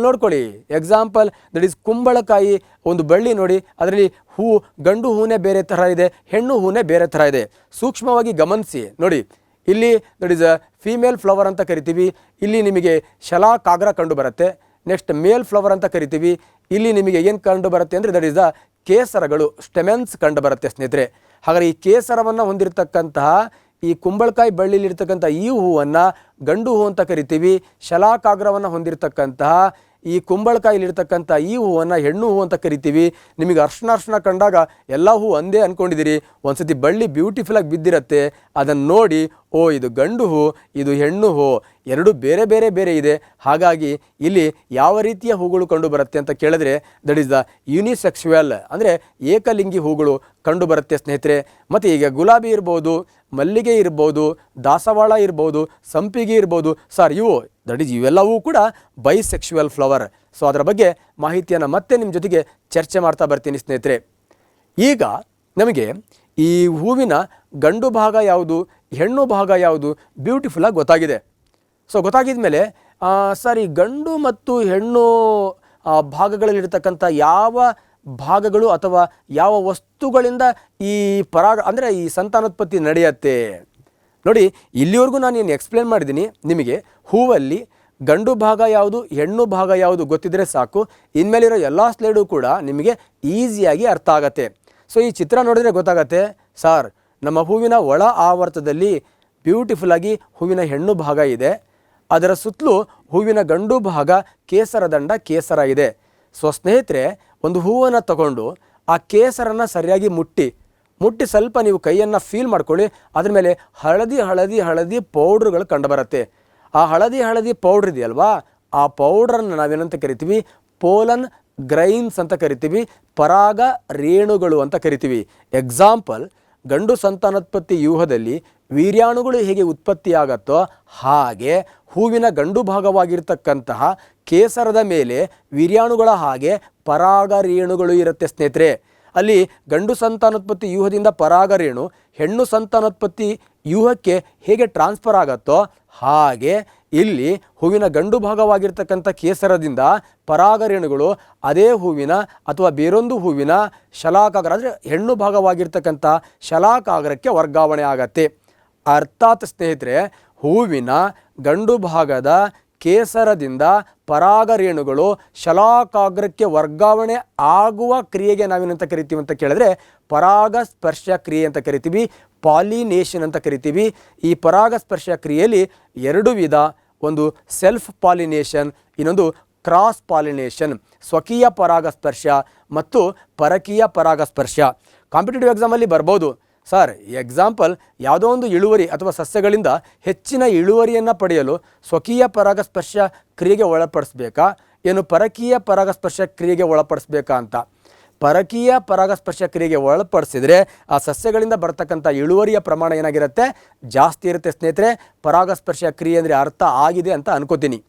ನೋಡ್ಕೊಳ್ಳಿ. ಎಕ್ಸಾಂಪಲ್, ದಟ್ ಈಸ್ ಕುಂಬಳಕಾಯಿ ಒಂದು ಬಳ್ಳಿ ನೋಡಿ, ಅದರಲ್ಲಿ ಗಂಡು ಹೂನೇ ಬೇರೆ ಥರ ಇದೆ, ಹೆಣ್ಣು ಹೂನೇ ಬೇರೆ ಥರ ಇದೆ. ಸೂಕ್ಷ್ಮವಾಗಿ ಗಮನಿಸಿ ನೋಡಿ. ಇಲ್ಲಿ ದಟ್ ಈಸ್ ಫೀಮೇಲ್ ಫ್ಲವರ್ ಅಂತ ಕರಿತೀವಿ, ಇಲ್ಲಿ ನಿಮಗೆ ಶಲಾಕಾಗ್ರ ಕಂಡು ಬರುತ್ತೆ. ನೆಕ್ಸ್ಟ್ ಮೇಲ್ ಫ್ಲವರ್ ಅಂತ ಕರಿತೀವಿ, ಇಲ್ಲಿ ನಿಮಗೆ ಏನು ಕಂಡು ಬರುತ್ತೆ ಅಂದರೆ ದಟ್ ಈಸ್ ದ ಕೇಸರಗಳು, ಸ್ಟೆಮೆನ್ಸ್ ಕಂಡು ಬರುತ್ತೆ ಸ್ನೇಹಿತರೆ. ಹಾಗಾದರೆ ಈ ಕೇಸರವನ್ನು ಹೊಂದಿರತಕ್ಕಂತಹ ಈ ಕುಂಬಳಕಾಯಿ ಬಳ್ಳಿಲಿರ್ತಕ್ಕಂಥ ಈ ಹೂವನ್ನು ಗಂಡು ಹೂ ಅಂತ ಕರಿತೀವಿ. ಶಲಾಕಾಗ್ರವನ್ನು ಹೊಂದಿರತಕ್ಕಂತಹ ಈ ಕುಂಬಳಕಾಯಿಲಿರ್ತಕ್ಕಂಥ ಈ ಹೂವನ್ನು ಹೆಣ್ಣು ಹೂ ಅಂತ ಕರಿತೀವಿ. ನಿಮಗೆ ಅರ್ಶನ ಕಂಡಾಗ ಎಲ್ಲ ಹೂ ಒಂದೇ ಅಂದ್ಕೊಂಡಿದ್ದೀರಿ. ಒಂದು ಸತಿ ಬಳ್ಳಿ ಬ್ಯೂಟಿಫುಲ್ಲಾಗಿ ಬಿದ್ದಿರುತ್ತೆ, ಅದನ್ನು ನೋಡಿ ಓ ಇದು ಗಂಡು ಹೂ, ಇದು ಹೆಣ್ಣು ಹೂ, ಎರಡು ಬೇರೆ ಬೇರೆ ಬೇರೆ ಇದೆ. ಹಾಗಾಗಿ ಇಲ್ಲಿ ಯಾವ ರೀತಿಯ ಹೂಗಳು ಕಂಡು ಬರುತ್ತೆ ಅಂತ ಕೇಳಿದ್ರೆ ದಟ್ ಈಸ್ ದ ಯೂನಿಸೆಕ್ಸುವಲ್ ಅಂದರೆ ಏಕಲಿಂಗಿ ಹೂಗಳು ಕಂಡು ಬರುತ್ತೆ ಸ್ನೇಹಿತರೆ. ಮತ್ತು ಈಗ ಗುಲಾಬಿ ಇರ್ಬೋದು, ಮಲ್ಲಿಗೆ ಇರ್ಬೋದು, ದಾಸವಾಳ ಇರ್ಬೋದು, ಸಂಪಿಗೆ ಇರ್ಬೋದು. ಸರ್, ದಟ್ ಈಸ್ ಇವೆಲ್ಲವೂ ಕೂಡ ಬೈಸೆಕ್ಷುವಲ್ ಫ್ಲವರ್. ಸೊ ಅದರ ಬಗ್ಗೆ ಮಾಹಿತಿಯನ್ನು ಮತ್ತೆ ನಿಮ್ಮ ಜೊತೆಗೆ ಚರ್ಚೆ ಮಾಡ್ತಾ ಬರ್ತೀನಿ ಸ್ನೇಹಿತರೆ. ಈಗ ನಮಗೆ ಈ ಹೂವಿನ ಗಂಡು ಭಾಗ ಯಾವುದು, ಹೆಣ್ಣು ಭಾಗ ಯಾವುದು ಬ್ಯೂಟಿಫುಲ್ಲಾಗಿ ಗೊತ್ತಾಗಿದೆ. ಸೊ ಗೊತ್ತಾಗಿದ ಮೇಲೆ ಸರ್, ಈ ಗಂಡು ಮತ್ತು ಹೆಣ್ಣು ಭಾಗಗಳಲ್ಲಿರ್ತಕ್ಕಂಥ ಯಾವ ಭಾಗಗಳು ಅಥವಾ ಯಾವ ವಸ್ತುಗಳಿಂದ ಈ ಪರಾಗ ಅಂದರೆ ಈ ಸಂತಾನೋತ್ಪತ್ತಿ ನಡೆಯುತ್ತೆ? ನೋಡಿ, ಇಲ್ಲಿವರೆಗೂ ನಾನು ಏನು ಎಕ್ಸ್ಪ್ಲೇನ್ ಮಾಡಿದ್ದೀನಿ ನಿಮಗೆ. ಹೂವಲ್ಲಿ ಗಂಡು ಭಾಗ ಯಾವುದು, ಹೆಣ್ಣು ಭಾಗ ಯಾವುದು ಗೊತ್ತಿದ್ದರೆ ಸಾಕು. ಇನ್ಮೇಲಿರೋ ಎಲ್ಲ ಸ್ಲೈಡು ಕೂಡ ನಿಮಗೆ ಈಸಿಯಾಗಿ ಅರ್ಥ ಆಗತ್ತೆ. ಸೊ ಈ ಚಿತ್ರ ನೋಡಿದರೆ ಗೊತ್ತಾಗತ್ತೆ, ಸರ್ ನಮ್ಮ ಹೂವಿನ ಒಳ ಆವರ್ತದಲ್ಲಿ ಬ್ಯೂಟಿಫುಲ್ಲಾಗಿ ಹೂವಿನ ಹೆಣ್ಣು ಭಾಗ ಇದೆ, ಅದರ ಸುತ್ತಲೂ ಹೂವಿನ ಗಂಡು ಭಾಗ ಕೇಸರ ಇದೆ. ಸೊ ಸ್ನೇಹಿತರೆ, ಒಂದು ಹೂವನ್ನು ತಗೊಂಡು ಆ ಕೇಸರನ್ನು ಸರಿಯಾಗಿ ಮುಟ್ಟಿ ಸ್ವಲ್ಪ ನೀವು ಕೈಯನ್ನು ಫೀಲ್ ಮಾಡ್ಕೊಳ್ಳಿ. ಅದ್ರ ಮೇಲೆ ಹಳದಿ ಪೌಡ್ರುಗಳು ಕಂಡುಬರುತ್ತೆ. ಆ ಹಳದಿ ಪೌಡ್ರ್ ಇದೆಯಲ್ವಾ, ಆ ಪೌಡ್ರನ್ನು ನಾವೇನಂತ ಕರಿತೀವಿ? ಪೋಲನ್ ಗ್ರೈನ್ಸ್ ಅಂತ ಕರಿತೀವಿ, ಪರಾಗ ರೇಣುಗಳು ಅಂತ ಕರಿತೀವಿ. ಎಕ್ಸಾಂಪಲ್, ಗಂಡು ಸಂತಾನೋತ್ಪತ್ತಿ ವ್ಯೂಹದಲ್ಲಿ ವೀರ್ಯಾಣುಗಳು ಹೇಗೆ ಉತ್ಪತ್ತಿಯಾಗತ್ತೋ ಹಾಗೆ ಹೂವಿನ ಗಂಡು ಭಾಗವಾಗಿರ್ತಕ್ಕಂತಹ ಕೇಸರದ ಮೇಲೆ ವೀರ್ಯಾಣುಗಳ ಹಾಗೆ ಪರಾಗ ರೇಣುಗಳು ಇರುತ್ತೆ ಸ್ನೇಹಿತರೆ. ಅಲ್ಲಿ ಗಂಡು ಸಂತಾನೋತ್ಪತ್ತಿ ವ್ಯೂಹದಿಂದ ಪರಾಗ ರೇಣು ಹೆಣ್ಣು ಸಂತಾನೋತ್ಪತ್ತಿ ವ್ಯೂಹಕ್ಕೆ ಹೇಗೆ ಟ್ರಾನ್ಸ್ಫರ್ ಆಗತ್ತೋ ಹಾಗೆ ಇಲ್ಲಿ ಹೂವಿನ ಗಂಡು ಭಾಗವಾಗಿರ್ತಕ್ಕಂಥ ಕೇಸರದಿಂದ ಪರಾಗ ರೇಣುಗಳು ಅದೇ ಹೂವಿನ ಅಥವಾ ಬೇರೊಂದು ಹೂವಿನ ಶಲಾಕಾಗ್ರ ಅಂದರೆ ಹೆಣ್ಣು ಭಾಗವಾಗಿರ್ತಕ್ಕಂಥ ಶಲಾಕಾಗ್ರಕ್ಕೆ ವರ್ಗಾವಣೆ ಆಗತ್ತೆ. ಅರ್ಥಾತ್ ಸ್ನೇಹಿತರೆ, ಹೂವಿನ ಗಂಡು ಭಾಗದ ಕೇಸರದಿಂದ ಪರಾಗ ರೇಣುಗಳು ಶಲಾಕಾಗ್ರಕ್ಕೆ ವರ್ಗಾವಣೆ ಆಗುವ ಕ್ರಿಯೆಗೆ ನಾವೇನಂತ ಕರಿತೀವಿ ಅಂತ ಕೇಳಿದ್ರೆ ಪರಾಗಸ್ಪರ್ಶ ಕ್ರಿಯೆ ಅಂತ ಕರಿತೀವಿ, ಪಾಲಿನೇಷನ್ ಅಂತ ಕರಿತೀವಿ. ಈ ಪರಾಗಸ್ಪರ್ಶ ಕ್ರಿಯೆಯಲ್ಲಿ ಎರಡು ವಿಧ, ಒಂದು ಸೆಲ್ಫ್ ಪಾಲಿನೇಷನ್, ಇನ್ನೊಂದು ಕ್ರಾಸ್ ಪಾಲಿನೇಷನ್. ಸ್ವಕೀಯ ಪರಾಗಸ್ಪರ್ಶ ಮತ್ತು ಪರಕೀಯ ಪರಾಗಸ್ಪರ್ಶ. ಕಾಂಪಿಟೇಟಿವ್ ಎಕ್ಸಾಮಲ್ಲಿ ಬರ್ಬೋದು, ಸರ್ ಎಕ್ಸಾಂಪಲ್ ಯಾವುದೋ ಒಂದು ಇಳುವರಿ ಅಥವಾ ಸಸ್ಯಗಳಿಂದ ಹೆಚ್ಚಿನ ಇಳುವರಿಯನ್ನು ಪಡೆಯಲು ಸ್ವಕೀಯ ಪರಾಗಸ್ಪರ್ಶ ಕ್ರಿಯೆಗೆ ಒಳಪಡಿಸ್ಬೇಕಾ, ಏನು ಪರಕೀಯ ಪರಾಗಸ್ಪರ್ಶ ಕ್ರಿಯೆಗೆ ಒಳಪಡಿಸ್ಬೇಕಾ ಅಂತ. ಪರಕೀಯ ಪರಾಗಸ್ಪರ್ಶ ಕ್ರಿಯೆಗೆ ಒಳಪಡಿಸಿದರೆ ಆ ಸಸ್ಯಗಳಿಂದ ಬರ್ತಕ್ಕಂಥ ಇಳುವರಿಯ ಪ್ರಮಾಣ ಏನಾಗಿರುತ್ತೆ? ಜಾಸ್ತಿ ಇರುತ್ತೆ ಸ್ನೇಹಿತರೆ. ಪರಾಗಸ್ಪರ್ಶ ಕ್ರಿಯೆ ಅಂದರೆ ಅರ್ಥ ಆಗಿದೆ ಅಂತ ಅನ್ಕೋತೀನಿ.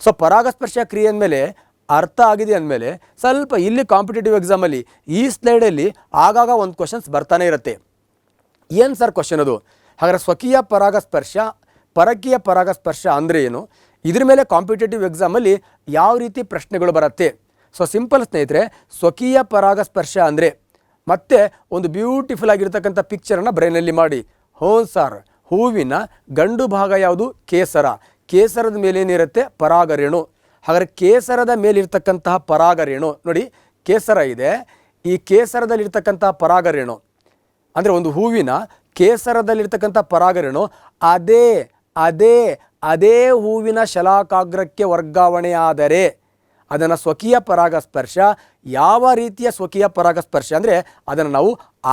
ಸೊ ಪರಾಗಸ್ಪರ್ಶ ಕ್ರಿಯೆ ಅಂದಮೇಲೆ ಅರ್ಥ ಆಗಿದೆ ಅಂದಮೇಲೆ ಸ್ವಲ್ಪ ಇಲ್ಲಿ ಕಾಂಪಿಟೇಟಿವ್ ಎಕ್ಸಾಮಲ್ಲಿ ಈ ಸ್ಲೈಡಲ್ಲಿ ಆಗಾಗ ಒಂದು ಕ್ವಶನ್ಸ್ ಬರ್ತಾನೆ ಇರುತ್ತೆ. ಏನು ಸರ್ ಕ್ವಶನ್ ಅದು? ಹಾಗಾದರೆ ಸ್ವಕೀಯ ಪರಾಗಸ್ಪರ್ಶ ಪರಕೀಯ ಪರಾಗಸ್ಪರ್ಶ ಅಂದರೆ ಏನು, ಇದ್ರ ಮೇಲೆ ಕಾಂಪಿಟೇಟಿವ್ ಎಕ್ಸಾಮಲ್ಲಿ ಯಾವ ರೀತಿ ಪ್ರಶ್ನೆಗಳು ಬರುತ್ತೆ? ಸೊ ಸಿಂಪಲ್ ಸ್ನೇಹಿತರೆ, ಸ್ವಕೀಯ ಪರಾಗಸ್ಪರ್ಶ ಅಂದರೆ ಮತ್ತೆ ಒಂದು ಬ್ಯೂಟಿಫುಲ್ ಆಗಿರ್ತಕ್ಕಂಥ ಪಿಕ್ಚರನ್ನು ಬ್ರೈನಲ್ಲಿ ಮಾಡಿ. ಹ್ಞೂ ಸರ್, ಹೂವಿನ ಗಂಡು ಭಾಗ ಯಾವುದು? ಕೇಸರದ ಮೇಲೇನಿರುತ್ತೆ? ಪರಾಗರೇಣು. ಹಾಗಾದರೆ ಕೇಸರದ ಮೇಲಿರ್ತಕ್ಕಂತಹ ಪರಾಗರೇಣು ನೋಡಿ, ಕೇಸರ ಇದೆ, ಈ ಕೇಸರದಲ್ಲಿರ್ತಕ್ಕಂತಹ ಪರಾಗರೇಣು ಅಂದರೆ ಒಂದು ಹೂವಿನ ಕೇಸರದಲ್ಲಿರ್ತಕ್ಕಂಥ ಪರಾಗರೇಣು ಅದೇ ಅದೇ ಅದೇ ಹೂವಿನ ಶಲಾಕಾಗ್ರಕ್ಕೆ ವರ್ಗಾವಣೆಯಾದರೆ ಅದನ್ನು ಸ್ವಕೀಯ ಪರಾಗಸ್ಪರ್ಶ. ಯಾವ ರೀತಿಯ ಸ್ವಕೀಯ ಪರಾಗಸ್ಪರ್ಶ ಅಂದರೆ ಅದನ್ನು ನಾವು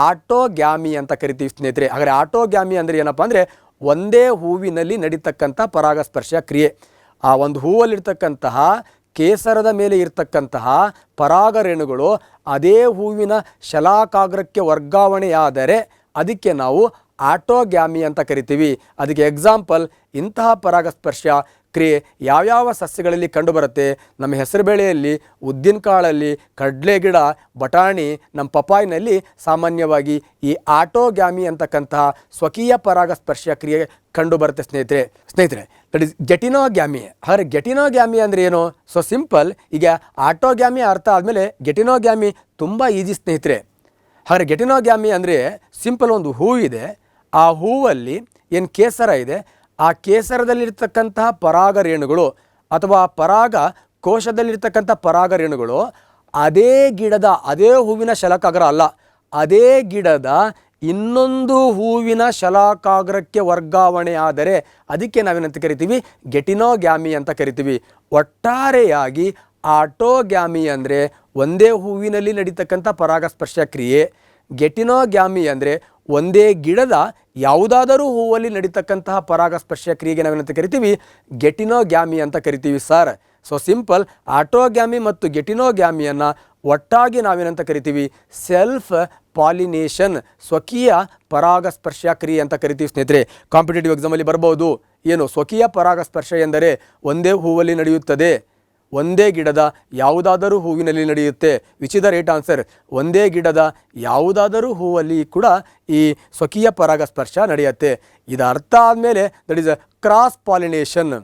ಆಟೋಗ್ಯಾಮಿ ಅಂತ ಕರಿತೀವಿ ಸ್ನೇಹಿತರೆ. ಹಾಗಾದರೆ ಆಟೋಗ್ಯಾಮಿ ಅಂದರೆ ಏನಪ್ಪ ಅಂದರೆ ಒಂದೇ ಹೂವಿನಲ್ಲಿ ನಡೀತಕ್ಕಂಥ ಪರಾಗಸ್ಪರ್ಶ ಕ್ರಿಯೆ. ಆ ಒಂದು ಹೂವಲ್ಲಿರ್ತಕ್ಕಂತಹ ಕೇಸರದ ಮೇಲೆ ಇರ್ತಕ್ಕಂತಹ ಪರಾಗರೇಣುಗಳು ಅದೇ ಹೂವಿನ ಶಲಾಕಾಗ್ರಕ್ಕೆ ವರ್ಗಾವಣೆಯಾದರೆ ಅದಕ್ಕೆ ನಾವು ಆಟೋಗ್ಯಾಮಿ ಅಂತ ಕರಿತೀವಿ. ಅದಕ್ಕೆ ಎಕ್ಸಾಂಪಲ್ ಇಂತಹ ಪರಾಗಸ್ಪರ್ಶ ಕ್ರಿಯೆ ಯಾವ್ಯಾವ ಸಸ್ಯಗಳಲ್ಲಿ ಕಂಡುಬರುತ್ತೆ? ನಮ್ಮ ಹೆಸರುಬೇಳೆಯಲ್ಲಿ, ಉದ್ದಿನಕಾಳಲ್ಲಿ, ಕಡಲೆ ಗಿಡ, ಬಟಾಣಿ, ನಮ್ಮ ಪಪಾಯಿನಲ್ಲಿ ಸಾಮಾನ್ಯವಾಗಿ ಈ ಆಟೋಗ್ಯಾಮಿ ಅಂತಕ್ಕಂತಹ ಸ್ವಕೀಯ ಪರಾಗಸ್ಪರ್ಶ ಕ್ರಿಯೆ ಕಂಡುಬರುತ್ತೆ ಸ್ನೇಹಿತರೆ. That is geitonogamy. ಹಾಗಾದರೆ ಗೆಟಿನೋಗ್ಯಾಮಿ ಅಂದರೆ ಏನು? ಸೊ ಸಿಂಪಲ್, ಈಗ ಆಟೋಗ್ಯಾಮಿ ಅರ್ಥ ಆದಮೇಲೆ ಗೆಟಿನೋಗ್ಯಾಮಿ ತುಂಬ ಈಜಿ ಸ್ನೇಹಿತರೆ. ಹಾಗಾದರೆ ಗೆಟಿನೋಗ್ಯಾಮಿ ಅಂದರೆ ಸಿಂಪಲ್, ಒಂದು ಹೂವಿದೆ, ಆ ಹೂವಲ್ಲಿ ಏನು ಕೇಸರ ಇದೆ, ಆ ಕೇಸರದಲ್ಲಿರ್ತಕ್ಕಂತಹ ಪರಾಗರೇಣುಗಳು ಅಥವಾ ಪರಾಗ ಕೋಶದಲ್ಲಿರ್ತಕ್ಕಂಥ ಪರಾಗರೇಣುಗಳು ಅದೇ ಗಿಡದ ಅದೇ ಹೂವಿನ ಶಲಾಕಾಗ್ರ ಅಲ್ಲ, ಅದೇ ಗಿಡದ ಇನ್ನೊಂದು ಹೂವಿನ ಶಲಾಕಾಗ್ರಕ್ಕೆ ವರ್ಗಾವಣೆ ಆದರೆ ಅದಕ್ಕೆ ನಾವೇನಂತ ಕರಿತೀವಿ? ಗೆಟಿನೋಗ್ಯಾಮಿ ಅಂತ ಕರಿತೀವಿ. ಒಟ್ಟಾರೆಯಾಗಿ ಆಟೋಗ್ಯಾಮಿ ಅಂದರೆ ಒಂದೇ ಹೂವಿನಲ್ಲಿ ನಡೀತಕ್ಕಂಥ ಪರಾಗಸ್ಪರ್ಶ ಕ್ರಿಯೆ. ಗೆಟಿನೋಗ್ಯಾಮಿ ಅಂದರೆ ಒಂದೇ ಗಿಡದ ಯಾವುದಾದರೂ ಹೂವಲ್ಲಿ ನಡೀತಕ್ಕಂತಹ ಪರಾಗಸ್ಪರ್ಶ ಕ್ರಿಯೆಗೆ ನಾವೇನಂತ ಕರಿತೀವಿ? ಗೆಟಿನೋಗ್ಯಾಮಿ ಅಂತ ಕರಿತೀವಿ ಸರ್. ಸೊ ಸಿಂಪಲ್, ಆಟೋಗ್ಯಾಮಿ ಮತ್ತು ಗೆಟಿನೋಗ್ಯಾಮಿಯನ್ನು ಒಟ್ಟಾಗಿ ನಾವೇನಂತ ಕರಿತೀವಿ? ಸೆಲ್ಫ್ ಪಾಲಿನೇಷನ್, ಸ್ವಕೀಯ ಪರಾಗಸ್ಪರ್ಶ ಕ್ರಿಯೆ ಅಂತ ಕರಿತೀವಿ ಸ್ನೇಹಿತರೆ. ಕಾಂಪಿಟೇಟಿವ್ ಎಕ್ಸಾಮಲ್ಲಿ ಬರ್ಬೋದು. ಏನು ಸ್ವಕೀಯ ಪರಾಗಸ್ಪರ್ಶ ಎಂದರೆ ಒಂದೇ ಹೂವಲ್ಲಿ ನಡೆಯುತ್ತದೆ, ಒಂದೇ ಗಿಡದ ಯಾವುದಾದರೂ ಹೂವಿನಲ್ಲಿ ನಡೆಯುತ್ತೆ. Which is the right answer? ಒಂದೇ ಗಿಡದ ಯಾವುದಾದರೂ ಹೂವಲ್ಲಿ ಕೂಡ ಈ ಸ್ವಕೀಯ ಪರಾಗಸ್ಪರ್ಶ ನಡೆಯುತ್ತೆ. ಇದು ಅರ್ಥ ಆದಮೇಲೆ that is a cross pollination,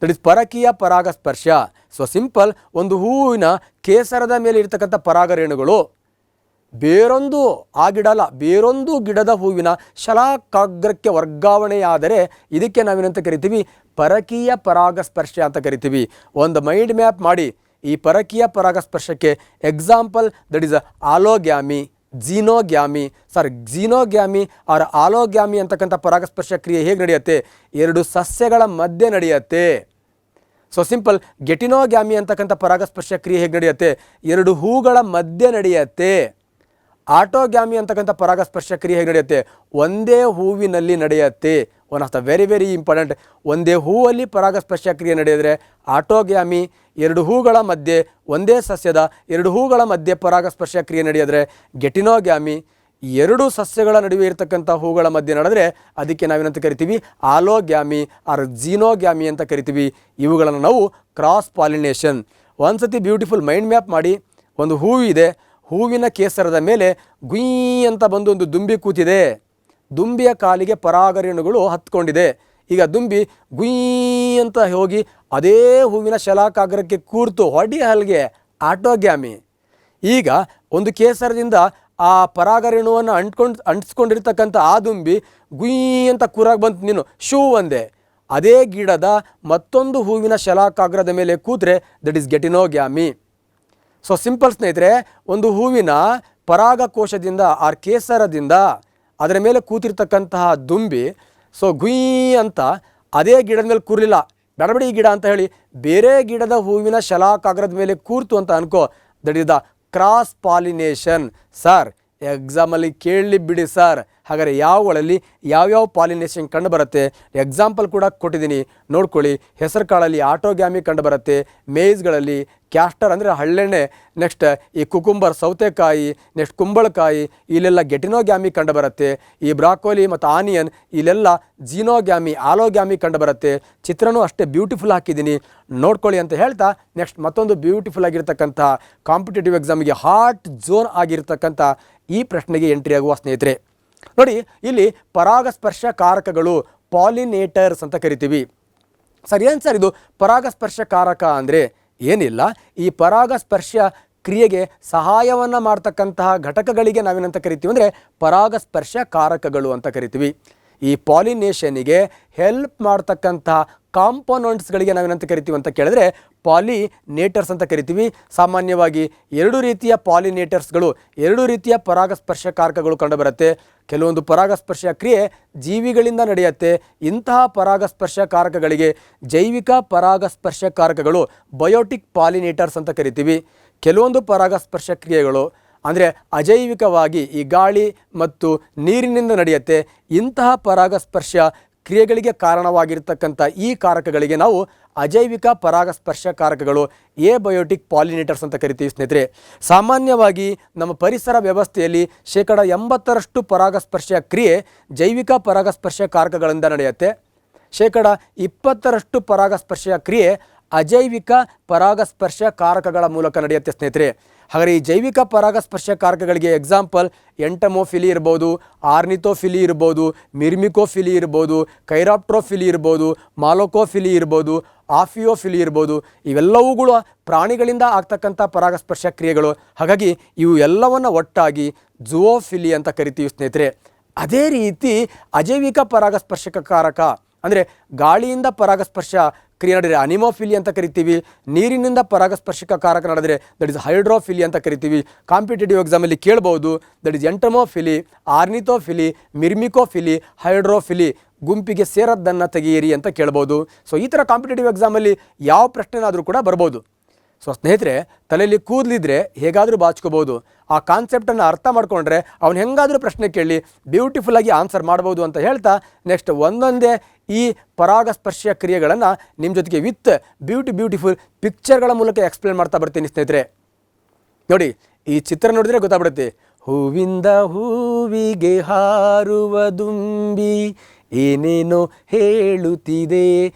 that is ಪರಕೀಯ ಪರಾಗಸ್ಪರ್ಶ. ಸೊ ಸಿಂಪಲ್, ಒಂದು ಹೂವಿನ ಕೇಸರದ ಮೇಲೆ ಇರ್ತಕ್ಕಂಥ ಪರಾಗರೇಣುಗಳು ಬೇರೊಂದು ಆ ಗಿಡ ಅಲ್ಲ, ಬೇರೊಂದು ಗಿಡದ ಹೂವಿನ ಶಲಾಕಾಗ್ರಕ್ಕೆ ವರ್ಗಾವಣೆಯಾದರೆ ಇದಕ್ಕೆ ನಾವೇನಂತ ಕರಿತೀವಿ, ಪರಕೀಯ ಪರಾಗಸ್ಪರ್ಶ ಅಂತ ಕರಿತೀವಿ. ಒಂದು ಮೈಂಡ್ ಮ್ಯಾಪ್ ಮಾಡಿ. ಈ ಪರಕೀಯ ಪರಾಗಸ್ಪರ್ಶಕ್ಕೆ example that is allogamy, xenogamy or allogamy ಅಂತಕ್ಕಂಥ ಪರಾಗಸ್ಪರ್ಶ ಕ್ರಿಯೆ ಹೇಗೆ ನಡೆಯುತ್ತೆ? ಎರಡು ಸಸ್ಯಗಳ ಮಧ್ಯೆ ನಡೆಯುತ್ತೆ. ಸೊ ಸಿಂಪಲ್, ಗೆಟಿನೋಗ್ಯಾಮಿ ಅಂತಕ್ಕಂಥ ಪರಾಗಸ್ಪರ್ಶ ಕ್ರಿಯೆ ಹೇಗೆ ನಡೆಯುತ್ತೆ? ಎರಡು ಹೂಗಳ ಮಧ್ಯೆ ನಡೆಯುತ್ತೆ. ಆಟೋಗ್ಯಾಮಿ ಅಂತಕ್ಕಂಥ ಪರಾಗಸ್ಪರ್ಶ ಕ್ರಿಯೆ ಹೇಗೆ ನಡೆಯುತ್ತೆ? ಒಂದೇ ಹೂವಿನಲ್ಲಿ ನಡೆಯುತ್ತೆ. One of the very very important. ಒಂದೇ ಹೂವಲ್ಲಿ ಪರಾಗಸ್ಪರ್ಶ ಕ್ರಿಯೆ ನಡೆಯಿದ್ರೆ ಆಟೋಗ್ಯಾಮಿ, ಎರಡು ಹೂಗಳ ಮಧ್ಯೆ, ಒಂದೇ ಸಸ್ಯದ ಎರಡು ಹೂಗಳ ಮಧ್ಯೆ ಪರಾಗಸ್ಪರ್ಶ ಕ್ರಿಯೆ ನಡೆಯಿದ್ರೆ ಗೆಟಿನೋಗ್ಯಾಮಿ, ಎರಡು ಸಸ್ಯಗಳ ನಡುವೆ ಇರತಕ್ಕಂಥ ಹೂಗಳ ಮಧ್ಯೆ ನಡೆದರೆ ಅದಕ್ಕೆ ನಾವೇನಂತ ಕರಿತೀವಿ, ಆಲೋಗ್ಯಾಮಿ ಆರ್ ಝೀನೋಗ್ಯಾಮಿ ಅಂತ ಕರಿತೀವಿ. ಇವುಗಳನ್ನು ನಾವು ಕ್ರಾಸ್ ಪಾಲಿನೇಷನ್. ಒಂದ್ಸತಿ ಬ್ಯೂಟಿಫುಲ್ ಮೈಂಡ್ ಮ್ಯಾಪ್ ಮಾಡಿ. ಒಂದು ಹೂವಿದೆ, ಹೂವಿನ ಕೇಸರದ ಮೇಲೆ ಗುಯ್ ಅಂತ ಬಂದು ಒಂದು ದುಂಬಿ ಕೂತಿದೆ. ದುಂಬಿಯ ಕಾಲಿಗೆ ಪರಾಗರೇಣುಗಳು ಹತ್ಕೊಂಡಿದೆ. ಈಗ ದುಂಬಿ ಗುಯ್ ಅಂತ ಹೋಗಿ ಅದೇ ಹೂವಿನ ಶಲಾಕಾಗ್ರಕ್ಕೆ ಕೂರ್ತು ಹೊಡಿ ಹಲ್ಗೆ ಆಟೋಗ್ಯಾಮಿ. ಈಗ ಒಂದು ಕೇಸರದಿಂದ ಆ ಪರಾಗರೇಣುವನ್ನು ಅಂಟಿಸ್ಕೊಂಡಿರ್ತಕ್ಕಂಥ ಆ ದುಂಬಿ ಗುಯ್ ಅಂತ ಕೂರಾಗಿ ಬಂತು, ನೀನು ಶೂ ಅಂದೆ. ಅದೇ ಗಿಡದ ಮತ್ತೊಂದು ಹೂವಿನ ಶಲಾಕಾಗ್ರದ ಮೇಲೆ ಕೂತ್ರೆ ದಟ್ ಈಸ್ ಗೆಟಿನೋಗ್ಯಾಮಿ. ಸೊ ಸಿಂಪಲ್ ಸ್ನೇಹಿತರೆ, ಒಂದು ಹೂವಿನ ಪರಾಗಕೋಶದಿಂದ ಆ ಕೇಸರದಿಂದ ಅದರ ಮೇಲೆ ಕೂತಿರ್ತಕ್ಕಂತಹ ದುಂಬಿ ಸೊ ಗುಯ್ ಅಂತ ಅದೇ ಗಿಡದ ಮೇಲೆ ಕೂರಲಿಲ್ಲ, ಬೇಡಬೇಡಿ ಈ ಗಿಡ ಅಂತ ಹೇಳಿ ಬೇರೆ ಗಿಡದ ಹೂವಿನ ಶಲಾಕಾಗ್ರದ ಮೇಲೆ ಕೂರ್ತು ಅಂತ ಅನ್ಕೋ, that is the cross pollination. Sir ಎಕ್ಸಾಮಲ್ಲಿ ಕೇಳಲಿ ಬಿಡಿ ಸರ್, ಹಾಗಾದರೆ ಯಾವುಗಳಲ್ಲಿ ಯಾವ್ಯಾವ ಪಾಲಿನೇಷನ್ ಕಂಡು ಬರುತ್ತೆ ಎಕ್ಸಾಂಪಲ್ ಕೂಡ ಕೊಟ್ಟಿದ್ದೀನಿ, ನೋಡ್ಕೊಳ್ಳಿ. ಹೆಸರು ಕಾಳಲ್ಲಿ ಆಟೋಗ್ಯಾಮಿ ಕಂಡು ಬರುತ್ತೆ, ಮೇಯ್ಸ್ಗಳಲ್ಲಿ ಕ್ಯಾಸ್ಟರ್ ಅಂದರೆ ಹಳ್ಳೆಣ್ಣೆ, ನೆಕ್ಸ್ಟ್ ಈ ಕುಕುಂಬರ್ ಸೌತೆಕಾಯಿ, ನೆಕ್ಸ್ಟ್ ಕುಂಬಳಕಾಯಿ, ಇಲ್ಲೆಲ್ಲ ಗೆಟಿನೋಗ್ಯಾಮಿ ಕಂಡು ಬರುತ್ತೆ. ಈ ಬ್ರಾಕೋಲಿ ಮತ್ತು ಆನಿಯನ್ ಇಲ್ಲೆಲ್ಲ ಝೀನೋಗ್ಯಾಮಿ ಆಲೋಗ್ಯಾಮಿ ಕಂಡು ಬರುತ್ತೆ. ಚಿತ್ರನೂ ಅಷ್ಟೇ ಬ್ಯೂಟಿಫುಲ್ ಹಾಕಿದ್ದೀನಿ, ನೋಡ್ಕೊಳ್ಳಿ ಅಂತ ಹೇಳ್ತಾ ನೆಕ್ಸ್ಟ್ ಮತ್ತೊಂದು ಬ್ಯೂಟಿಫುಲ್ ಆಗಿರ್ತಕ್ಕಂಥ ಕಾಂಪಿಟೇಟಿವ್ ಎಕ್ಸಾಮಿಗೆ ಹಾಟ್ ಝೋನ್ ಆಗಿರ್ತಕ್ಕಂಥ ಈ ಪ್ರಶ್ನೆಗೆ ಎಂಟ್ರಿ ಆಗುವ ಸ್ನೇಹಿತರೆ. ನೋಡಿ, ಇಲ್ಲಿ ಪರಾಗಸ್ಪರ್ಶ ಕಾರಕಗಳು ಪಾಲಿನೇಟರ್ಸ್ ಅಂತ ಕರಿತೀವಿ. ಸರ್ ಏನು ಸರ್ ಇದು ಪರಾಗಸ್ಪರ್ಶ ಕಾರಕ ಅಂದರೆ? ಏನಿಲ್ಲ, ಈ ಪರಾಗಸ್ಪರ್ಶ ಕ್ರಿಯೆಗೆ ಸಹಾಯವನ್ನು ಮಾಡ್ತಕ್ಕಂತಹ ಘಟಕಗಳಿಗೆ ನಾವೇನಂತ ಕರಿತೀವಿ ಅಂದರೆ ಪರಾಗಸ್ಪರ್ಶ ಕಾರಕಗಳು ಅಂತ ಕರಿತೀವಿ. ಈ ಪಾಲಿನೇಷನ್ನಿಗೆ ಹೆಲ್ಪ್ ಮಾಡ್ತಕ್ಕಂತಹ ಕಾಂಪೋನೆಂಟ್ಸ್ಗಳಿಗೆ ನಾವೇನಂತ ಕರಿತೀವಿ ಅಂತ ಕೇಳಿದ್ರೆ ಪಾಲಿನೇಟರ್ಸ್ ಅಂತ ಕರಿತೀವಿ. ಸಾಮಾನ್ಯವಾಗಿ ಎರಡು ರೀತಿಯ ಪಾಲಿನೇಟರ್ಸ್ಗಳು, ಎರಡು ರೀತಿಯ ಪರಾಗಸ್ಪರ್ಶ ಕಾರಕಗಳು ಕಂಡುಬರುತ್ತೆ. ಕೆಲವೊಂದು ಪರಾಗಸ್ಪರ್ಶ ಕ್ರಿಯೆ ಜೀವಿಗಳಿಂದ ನಡೆಯುತ್ತೆ. ಇಂತಹ ಪರಾಗಸ್ಪರ್ಶ ಕಾರಕಗಳಿಗೆ ಜೈವಿಕ ಪರಾಗಸ್ಪರ್ಶ ಕಾರಕಗಳು ಬಯೋಟಿಕ್ ಪಾಲಿನೇಟರ್ಸ್ ಅಂತ ಕರಿತೀವಿ. ಕೆಲವೊಂದು ಪರಾಗಸ್ಪರ್ಶ ಕ್ರಿಯೆಗಳು ಅಂದರೆ ಅಜೈವಿಕವಾಗಿ ಈ ಗಾಳಿ ಮತ್ತು ನೀರಿನಿಂದ ನಡೆಯುತ್ತೆ. ಇಂತಹ ಪರಾಗಸ್ಪರ್ಶ ಕ್ರಿಯೆಗಳಿಗೆ ಕಾರಣವಾಗಿರ್ತಕ್ಕಂಥ ಈ ಕಾರಕಗಳಿಗೆ ನಾವು ಅಜೈವಿಕ ಪರಾಗಸ್ಪರ್ಶ ಕಾರಕಗಳು ಬಯೋಟಿಕ್ ಪಾಲಿನೇಟರ್ಸ್ ಅಂತ ಕರಿತೀವಿ ಸ್ನೇಹಿತರೆ. ಸಾಮಾನ್ಯವಾಗಿ ನಮ್ಮ ಪರಿಸರ ವ್ಯವಸ್ಥೆಯಲ್ಲಿ 80% ಪರಾಗಸ್ಪರ್ಶ ಕ್ರಿಯೆ ಜೈವಿಕ ಪರಾಗಸ್ಪರ್ಶ ಕಾರಕಗಳಿಂದ ನಡೆಯುತ್ತೆ. 20% ಪರಾಗಸ್ಪರ್ಶ ಕ್ರಿಯೆ ಅಜೈವಿಕ ಪರಾಗಸ್ಪರ್ಶ ಕಾರಕಗಳ ಮೂಲಕ ನಡೆಯುತ್ತೆ ಸ್ನೇಹಿತರೆ. ಹಾಗಾದರೆ ಈ ಜೈವಿಕ ಪರಾಗಸ್ಪರ್ಶ ಕಾರಕಗಳಿಗೆ ಎಕ್ಸಾಂಪಲ್ ಎಂಟಮೋಫಿಲಿ ಇರ್ಬೋದು, ಆರ್ನಿಥೋಫಿಲಿ ಇರ್ಬೋದು, ಮಿರ್ಮಿಕೋಫಿಲಿ ಇರ್ಬೋದು, ಕೈರಾಪ್ಟ್ರೋಫಿಲಿ ಇರ್ಬೋದು, ಮಾಲೋಕೋಫಿಲಿ ಇರ್ಬೋದು, ಆಫಿಯೋಫಿಲಿ ಇರ್ಬೋದು. ಇವೆಲ್ಲವುಗಳು ಪ್ರಾಣಿಗಳಿಂದ ಆಗ್ತಕ್ಕಂಥ ಪರಾಗಸ್ಪರ್ಶ ಕ್ರಿಯೆಗಳು. ಹಾಗಾಗಿ ಇವು ಎಲ್ಲವನ್ನು ಒಟ್ಟಾಗಿ ಝೂಫಿಲಿ ಅಂತ ಕರಿತೀವಿ ಸ್ನೇಹಿತರೆ. ಅದೇ ರೀತಿ ಅಜೈವಿಕ ಪರಾಗಸ್ಪರ್ಶಕ ಕಾರಕ ಅಂದರೆ ಗಾಳಿಯಿಂದ ಪರಾಗಸ್ಪರ್ಶ ಕ್ರಿಯೆ ನಡೆದರೆ ಅನಿಮೋಫಿಲಿ ಅಂತ ಕರಿತೀವಿ. ನೀರಿನಿಂದ ಪರಾಗಸ್ಪರ್ಶಕ ಕಾರಕ ನಡೆದರೆ ದಟ್ ಇಸ್ ಹೈಡ್ರೋಫಿಲಿ ಅಂತ ಕರಿತೀವಿ. ಕಾಂಪಿಟೇಟಿವ್ ಎಕ್ಸಾಮಲ್ಲಿ ಕೇಳ್ಬೋದು, ದಟ್ ಇಸ್ ಎಂಟಮೋಫಿಲಿ, ಆರ್ನಿಥೋಫಿಲಿ, ಮಿರ್ಮಿಕೋಫಿಲಿ, ಹೈಡ್ರೋಫಿಲಿ, ಗುಂಪಿಗೆ ಸೇರದ್ದನ್ನು ತೆಗೆಯಿರಿ ಅಂತ ಕೇಳ್ಬೋದು. ಸೊ ಈ ಥರ ಕಾಂಪಿಟೇಟಿವ್ ಎಕ್ಸಾಮಲ್ಲಿ ಯಾವ ಪ್ರಶ್ನೆನಾದರೂ ಕೂಡ ಬರ್ಬೋದು. ಸೊ ಸ್ನೇಹಿತರೆ, ತಲೆಯಲ್ಲಿ ಕೂದಲಿದ್ರೆ ಹೇಗಾದರೂ ಬಾಚ್ಕೋಬೋದು. ಆ ಕಾನ್ಸೆಪ್ಟನ್ನು ಅರ್ಥ ಮಾಡಿಕೊಂಡ್ರೆ ಅವ್ನು ಹೆಂಗಾದರೂ ಪ್ರಶ್ನೆ ಕೇಳಿ ಬ್ಯೂಟಿಫುಲ್ಲಾಗಿ ಆನ್ಸರ್ ಮಾಡ್ಬೋದು ಅಂತ ಹೇಳ್ತಾ ನೆಕ್ಸ್ಟ್ ಒಂದೊಂದೇ ಈ ಪರಾಗಸ್ಪರ್ಶ ಕ್ರಿಯೆಗಳನ್ನು ನಿಮ್ಮ ಜೊತೆಗೆ ವಿತ್ ಬ್ಯೂಟಿಫುಲ್ ಪಿಕ್ಚರ್ಗಳ ಮೂಲಕ ಎಕ್ಸ್ಪ್ಲೇನ್ ಮಾಡ್ತಾ ಬರ್ತೀನಿ ಸ್ನೇಹಿತರೆ. ನೋಡಿ, ಈ ಚಿತ್ರ ನೋಡಿದ್ರೆ ಗೊತ್ತಾಗ್ಬಿಡುತ್ತೆ. ಹೂವಿಂದ ಹೂವಿಗೆ ಹಾರುವ ದುಂಬಿ ಏನೇನೋ ಹೇಳುತ್ತಿದೆ.